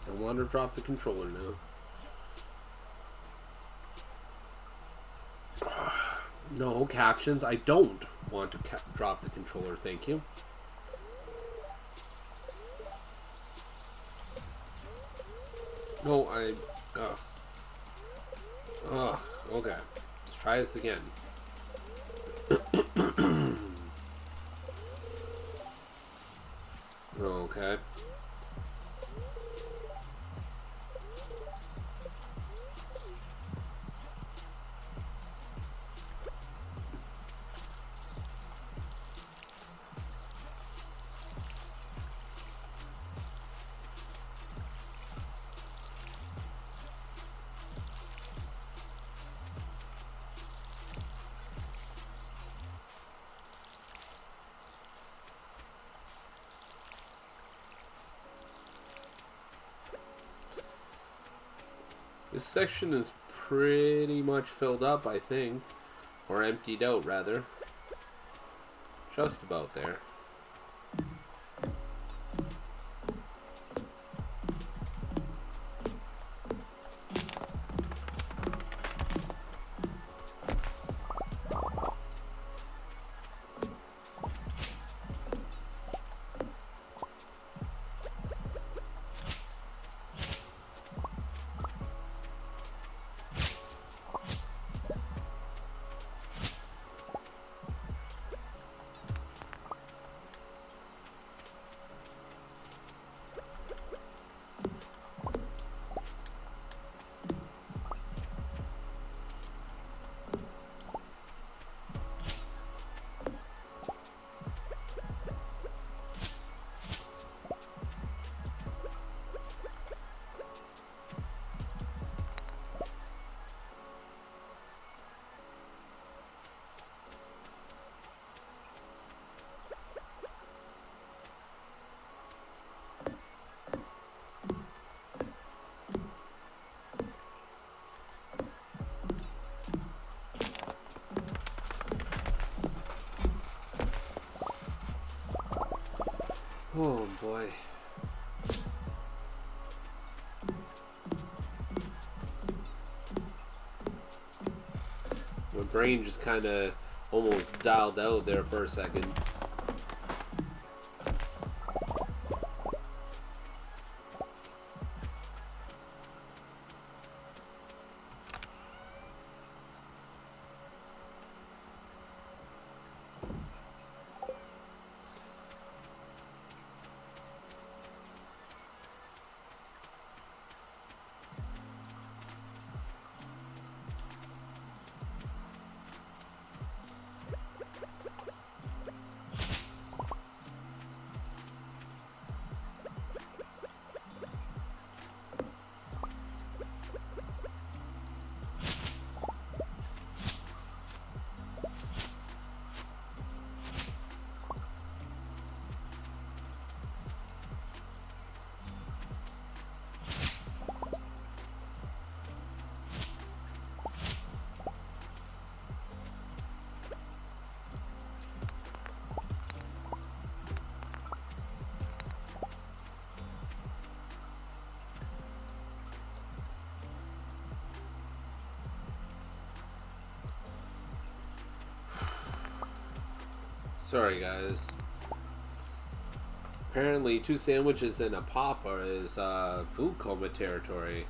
Don't want to drop the controller now. No captions. I don't want to drop the controller. Thank you. No, I. Ugh. Ugh. Okay. Let's try this again. Okay. This section is pretty much filled up, I think. Or emptied out, rather. Just about there. Oh boy. My brain just kind of almost dialed out there for a second. Sorry, guys. Apparently, 2 sandwiches and a pop is food coma territory.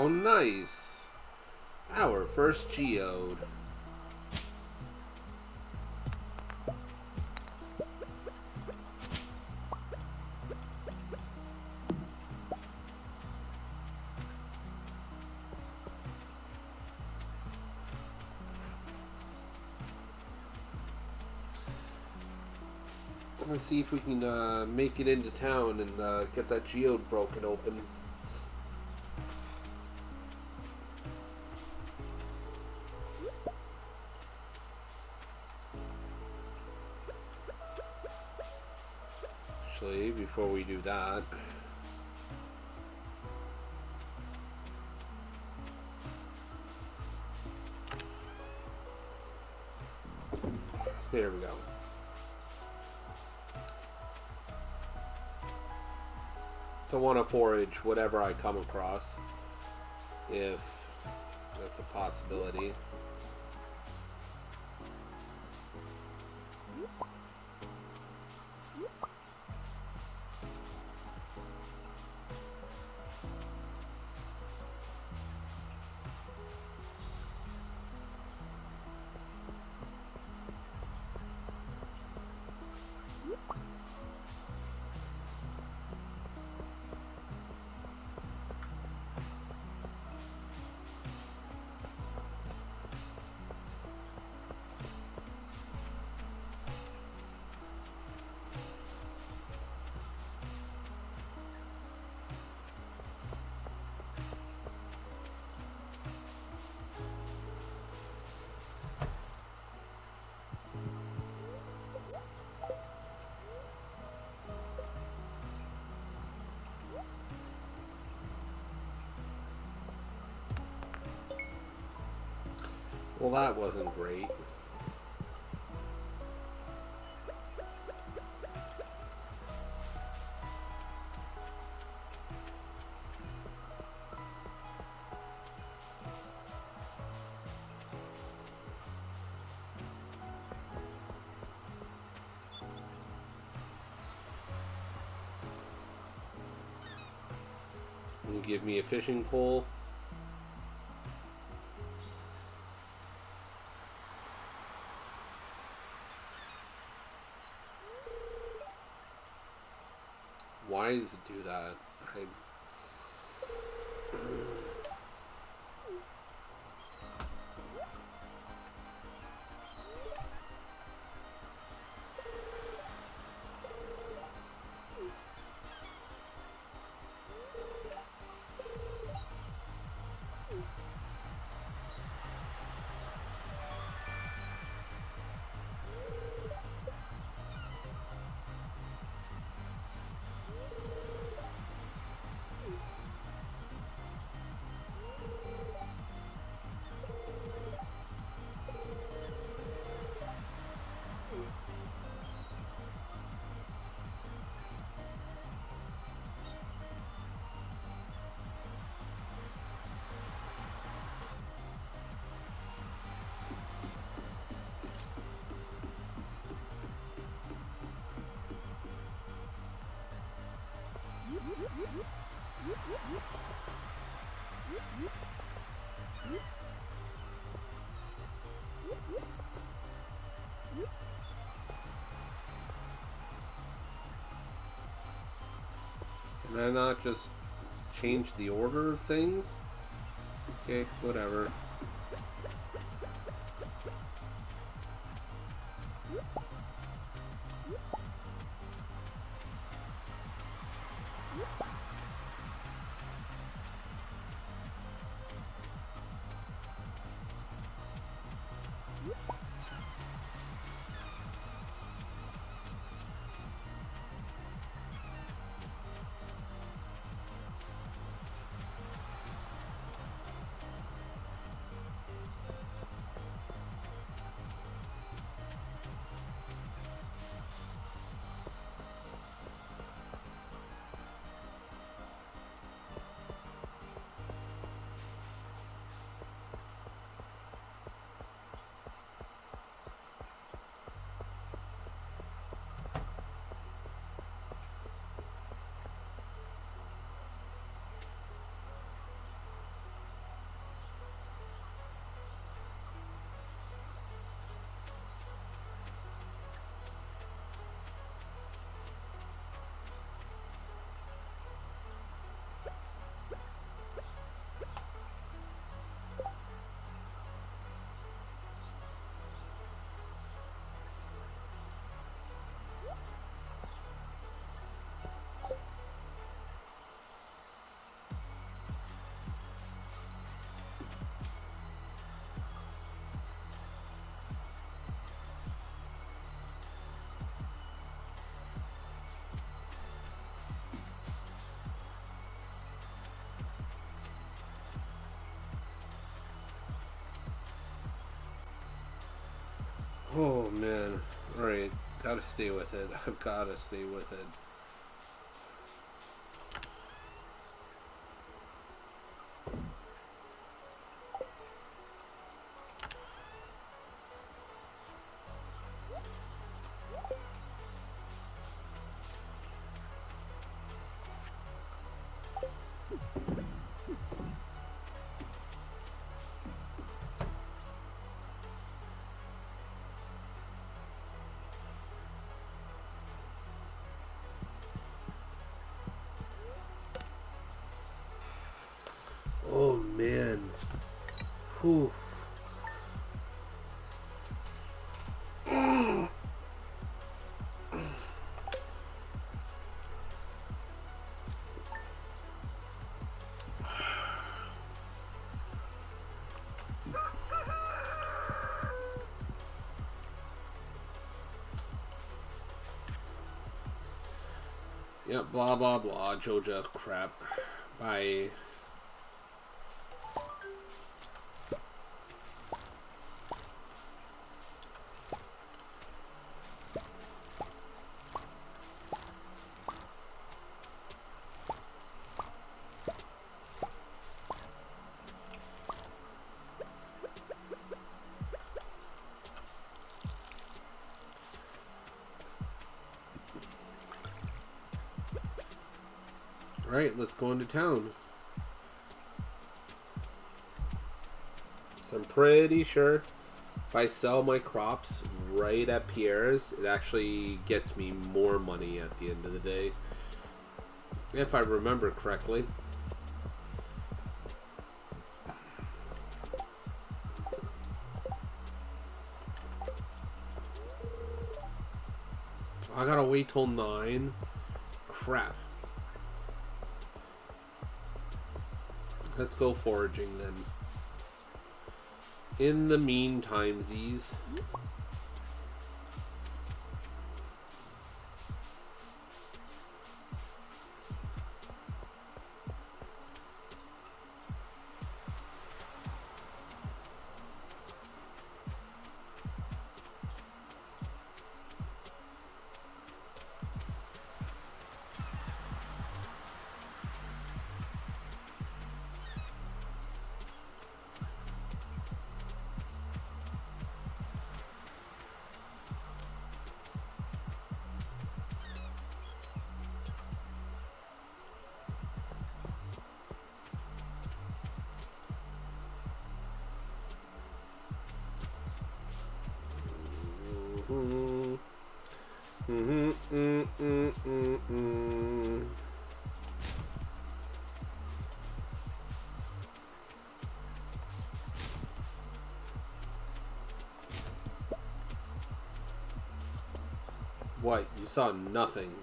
nice. Our first geode. Let's see if we can make it into town and get that geode broken open. Actually, before we do that, there we go. So I want to forage whatever I come across, if that's a possibility. Well, that wasn't great. Can you give me a fishing pole? Why does it do that? Can I not just change the order of things? Okay, whatever. Oh man. Alright, gotta stay with it. I've gotta stay with it. Oh man. Whew. Yep, blah blah blah, Joja crap. Bye. Alright, let's go into town. So I'm pretty sure if I sell my crops right at Pierre's, it actually gets me more money at the end of the day. If I remember correctly. I gotta wait till 9. Crap. Let's go foraging then. In the meantime, Z's. What? You saw nothing.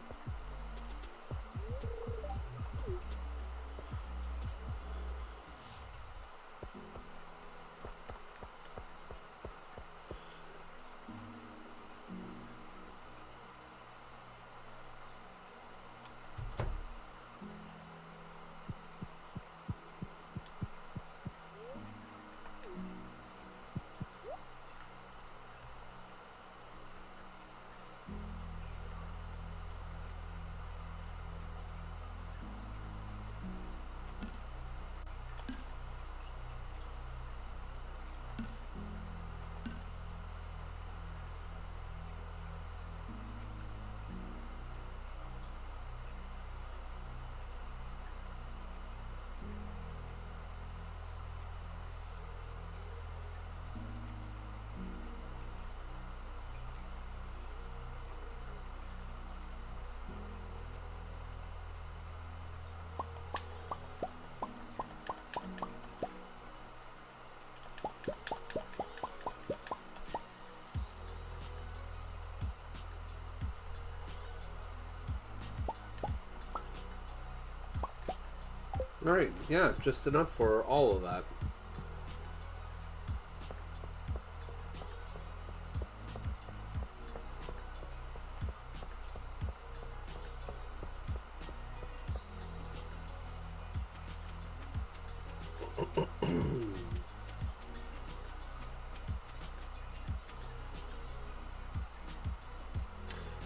Alright, yeah, just enough for all of that.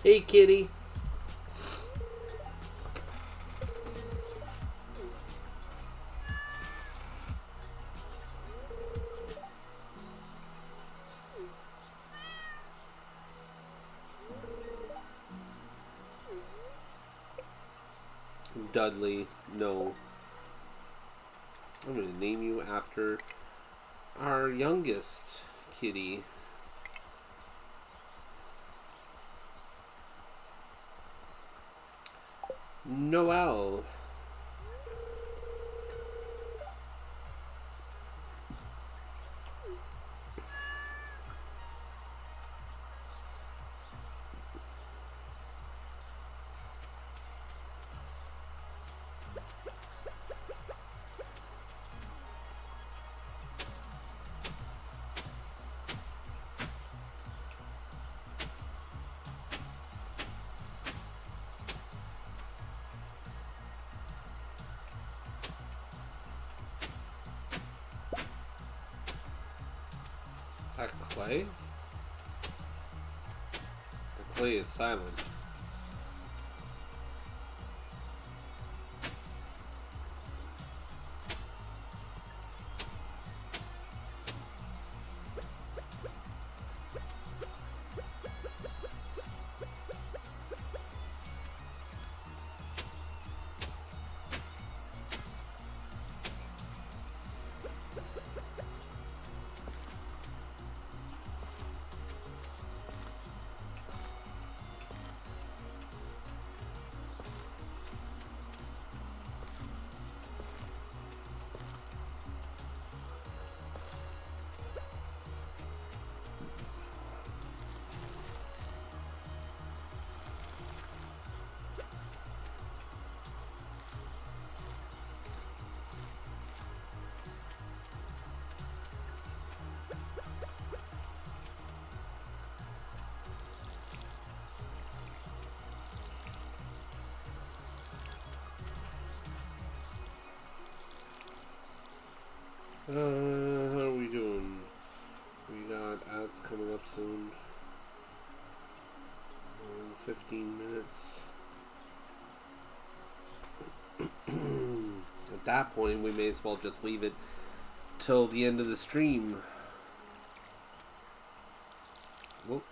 Hey, kitty. Dudley, no. I'm gonna name you after our youngest kitty. Noel. Is that Clay? The Clay is silent. How are we doing? We got ads coming up soon. 15 minutes. At that point, we may as well just leave it till the end of the stream. Whoop.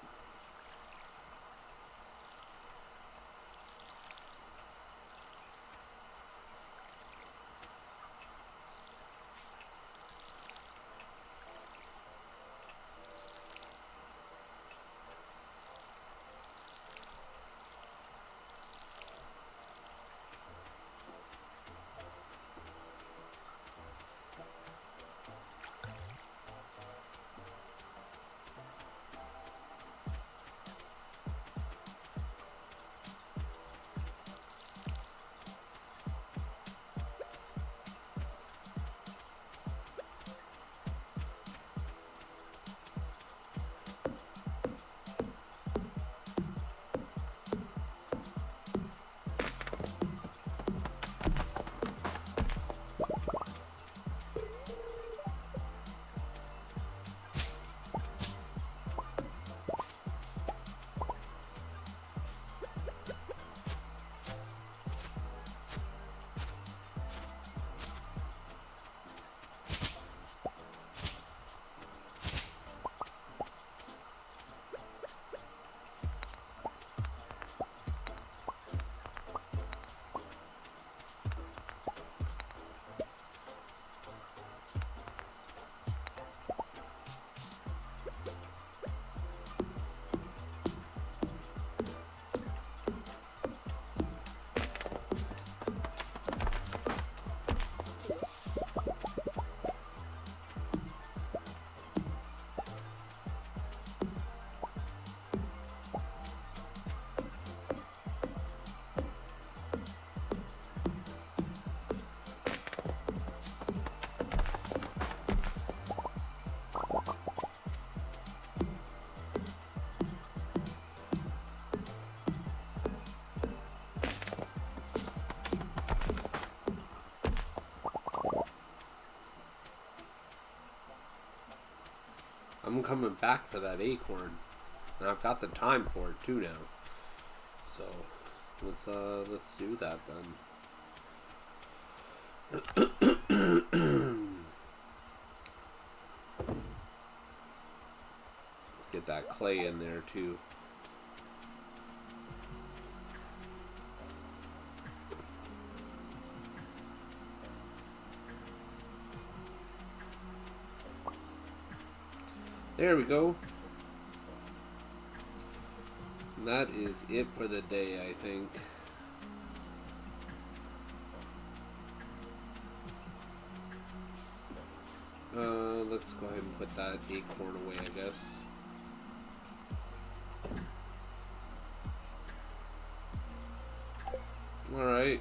I'm coming back for that acorn. And I've got the time for it too now. So let's do that then. Let's get that clay in there too. There we go. And that is it for the day, I think. Let's go ahead and put that acorn away, I guess. Alright.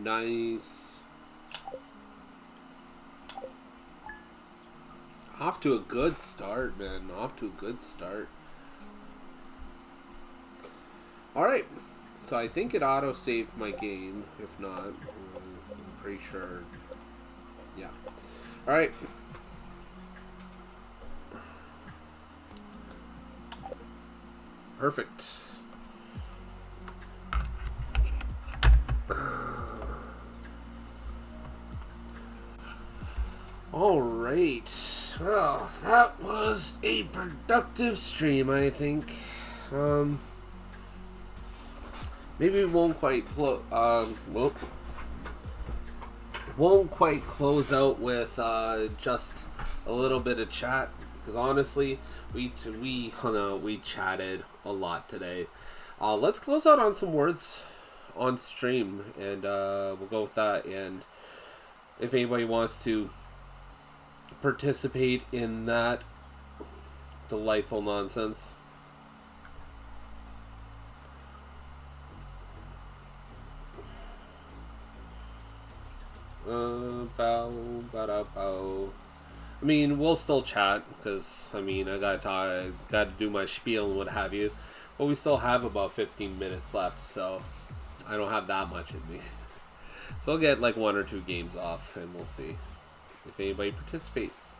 Nice. Off to a good start, man. Off to a good start. Alright. So I think it auto-saved my game. If not, I'm pretty sure. Yeah. Alright. Perfect. Alright, well, that was a productive stream, I think. Maybe we won't quite won't quite close out with just a little bit of chat, because honestly, we chatted a lot today. Let's close out on some words on stream, and we'll go with that. And if anybody wants to participate in that delightful nonsense, I mean, we'll still chat, because I mean, I got to do my spiel and what have you, but we still have about 15 minutes left, so I don't have that much in me. So I'll get like 1 or 2 games off, and we'll see if anybody participates.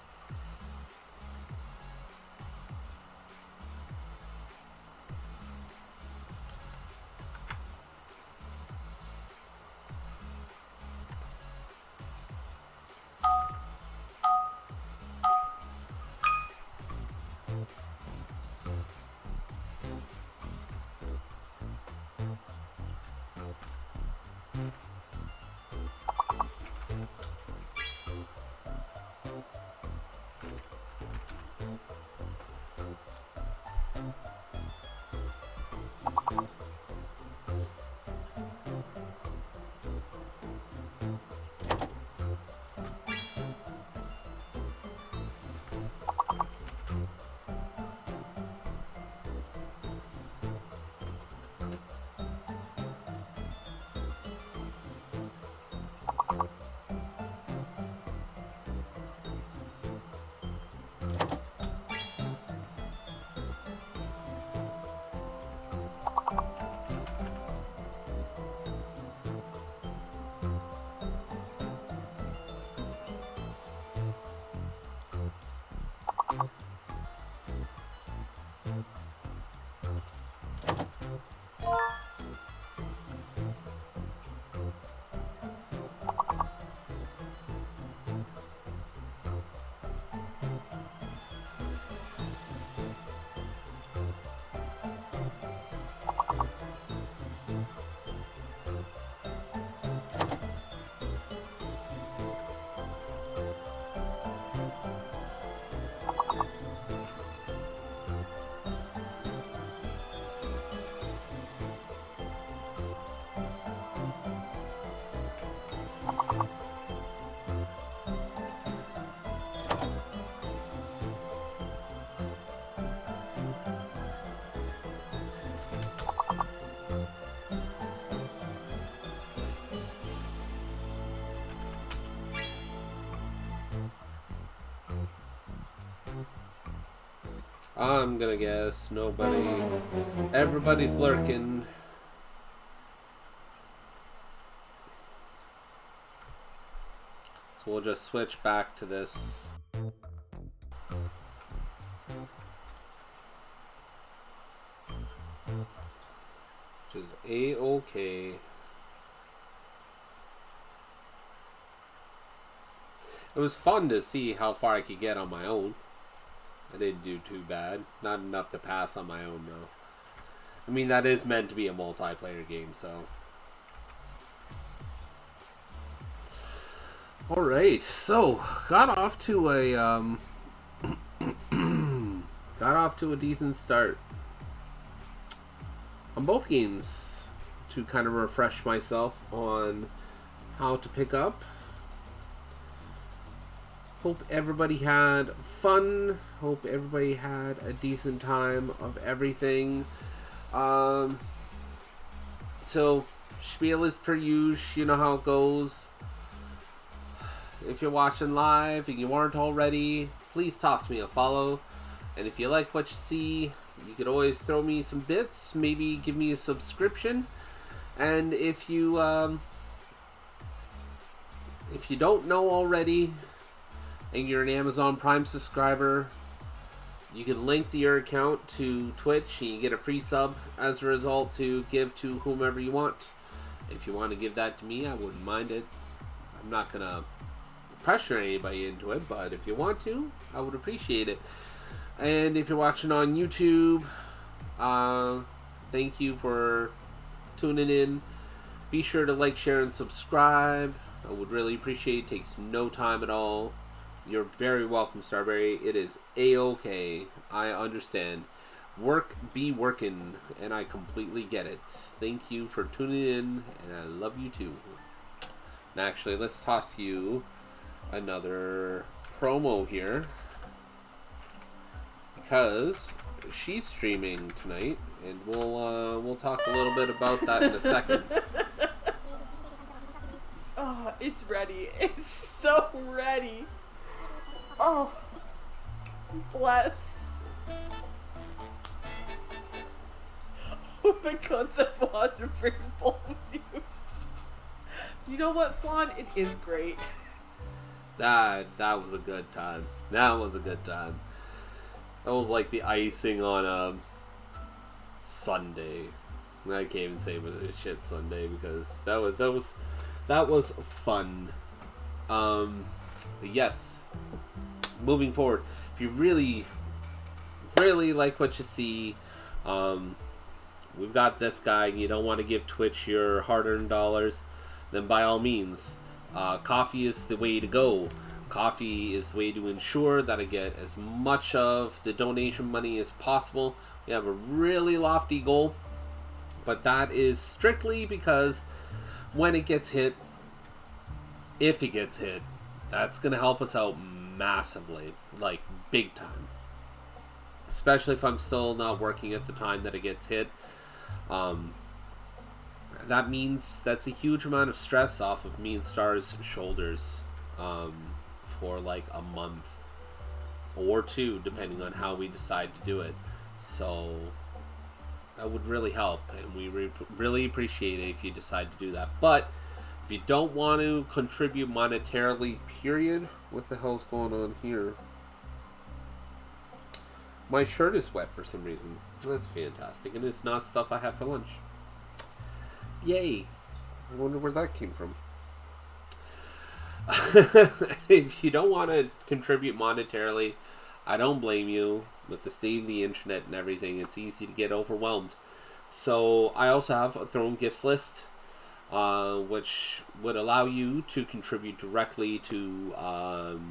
I'm gonna guess nobody. Everybody's lurking. So we'll just switch back to this. Which is A-OK. It was fun to see how far I could get on my own. I didn't do too bad. Not enough to pass on my own, though. I mean, that is meant to be a multiplayer game, so... Alright, so, got off to a, got off to a decent start on both games to kind of refresh myself on how to pick up. Hope everybody had fun. Hope everybody had a decent time of everything. So, spiel is per usual. You know how it goes. If you're watching live and you aren't already, please toss me a follow. And if you like what you see, you could always throw me some bits. Maybe give me a subscription. And if you don't know already, and you're an Amazon Prime subscriber, you can link your account to Twitch and you get a free sub as a result to give to whomever you want. If you want to give that to me, I wouldn't mind it. I'm not going to pressure anybody into it, but if you want to, I would appreciate it. And if you're watching on YouTube, thank you for tuning in. Be sure to like, share, and subscribe. I would really appreciate it. It takes no time at all. You're very welcome, Starberry. It is A-OK. I understand. Work be working, and I completely get it. Thank you for tuning in, and I love you too. And actually, let's toss you another promo here, because she's streaming tonight, and we'll talk a little bit about that in a second. Oh, it's ready. It's so ready. Oh, bless. Oh my God, I wanted to bring both of you. You know what, Flan? It is great. That was a good time. That was a good time. That was like the icing on a Sunday. I can't even say it was a shit Sunday because that was fun. But yes, moving forward, if you really like what you see, we've got this guy, and you don't want to give Twitch your hard-earned dollars, then by all means, coffee is the way to go. Coffee is the way to ensure that I get as much of the donation money as possible. We have a really lofty goal, but that is strictly because when it gets hit, if it gets hit, that's going to help us out massively, like big time. Especially if I'm still not working at the time that it gets hit. That means that's a huge amount of stress off of me and Star's shoulders for like a month or two, depending on how we decide to do it. So that would really help, and we really appreciate it if you decide to do that. But if you don't want to contribute monetarily, period, what the hell's going on here? My shirt is wet for some reason. That's fantastic, and it's not stuff I have for lunch. Yay. I wonder where that came from. If you don't want to contribute monetarily, I don't blame you. With the state of the internet and everything, it's easy to get overwhelmed. So I also have a Throne Gifts list, which would allow you to contribute directly to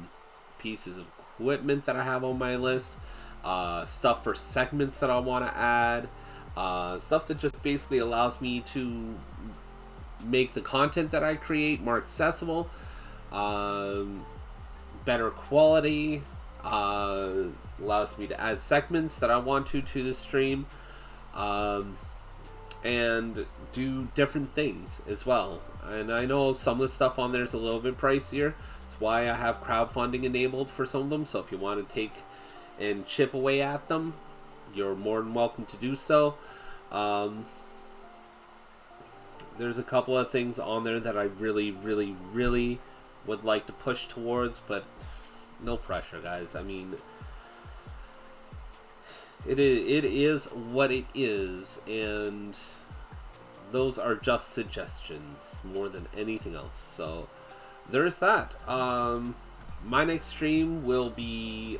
pieces of equipment that I have on my list, stuff for segments that I want to add, stuff that just basically allows me to make the content that I create more accessible, better quality, allows me to add segments that I want to the stream, and do different things as well. And I know some of the stuff on there is a little bit pricier. That's why I have crowdfunding enabled for some of them. So if you want to take and chip away at them, you're more than welcome to do so. There's a couple of things on there that I really, really, really would like to push towards, but no pressure, guys. I mean, it is what it is, and those are just suggestions more than anything else. So there's that. My next stream will be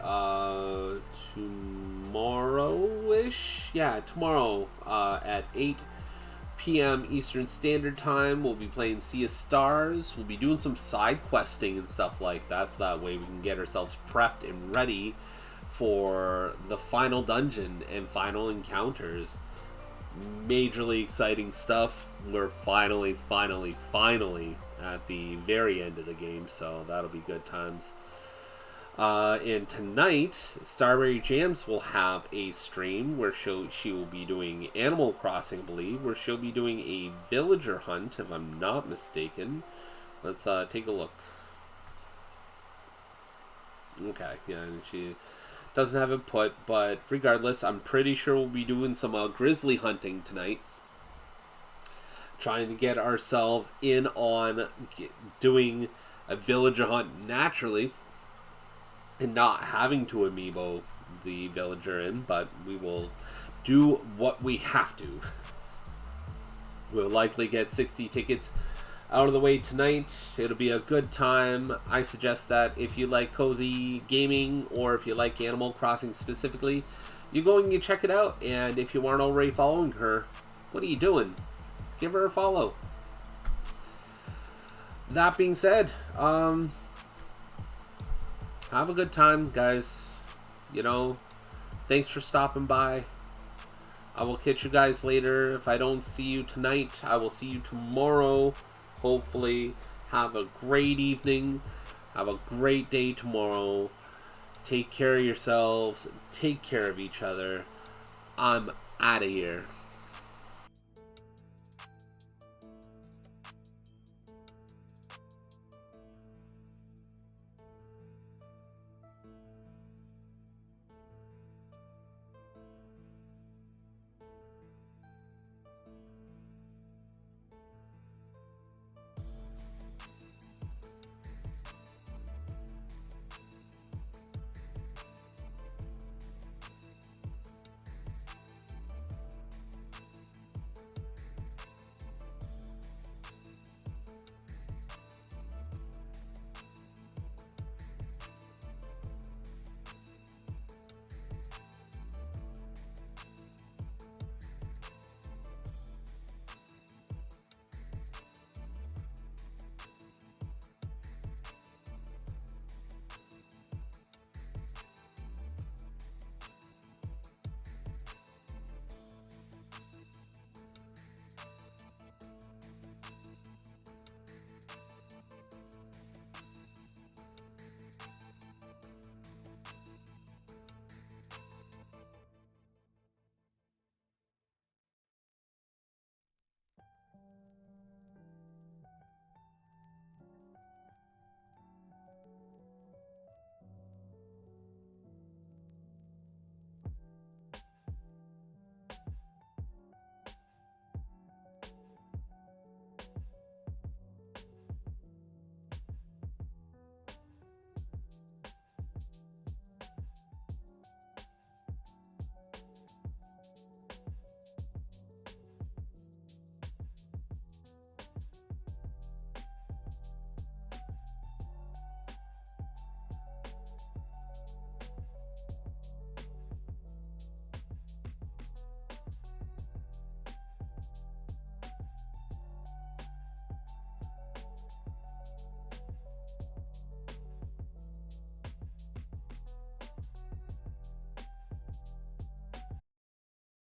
tomorrow-ish. Yeah, tomorrow at 8 p.m. Eastern Standard Time. We'll be playing Sea of Stars. We'll be doing some side questing and stuff like that, so that way we can get ourselves prepped and ready for the final dungeon and final encounters. Majorly exciting stuff. We're finally at the very end of the game, so that'll be good times. And tonight, Starberry Jams will have a stream where she will be doing Animal Crossing, I believe, where she'll be doing a villager hunt, if I'm not mistaken. Let's take a look. Okay, yeah, and she doesn't have it put, but regardless, I'm pretty sure we'll be doing some grizzly hunting tonight. Trying to get ourselves in on doing a villager hunt naturally and not having to amiibo the villager in, but we will do what we have to. We'll likely get 60 tickets out of the way tonight. It'll be a good time. I suggest that if you like cozy gaming, or if you like Animal Crossing specifically, you go and you check it out. And if you aren't already following her, what are you doing? Give her a follow. That being said, have a good time, guys. You know, thanks for stopping by. I will catch you guys later. If I don't see you tonight, I will see you tomorrow. Hopefully, have a great evening. Have a great day tomorrow. Take care of yourselves. Take care of each other. I'm out of here.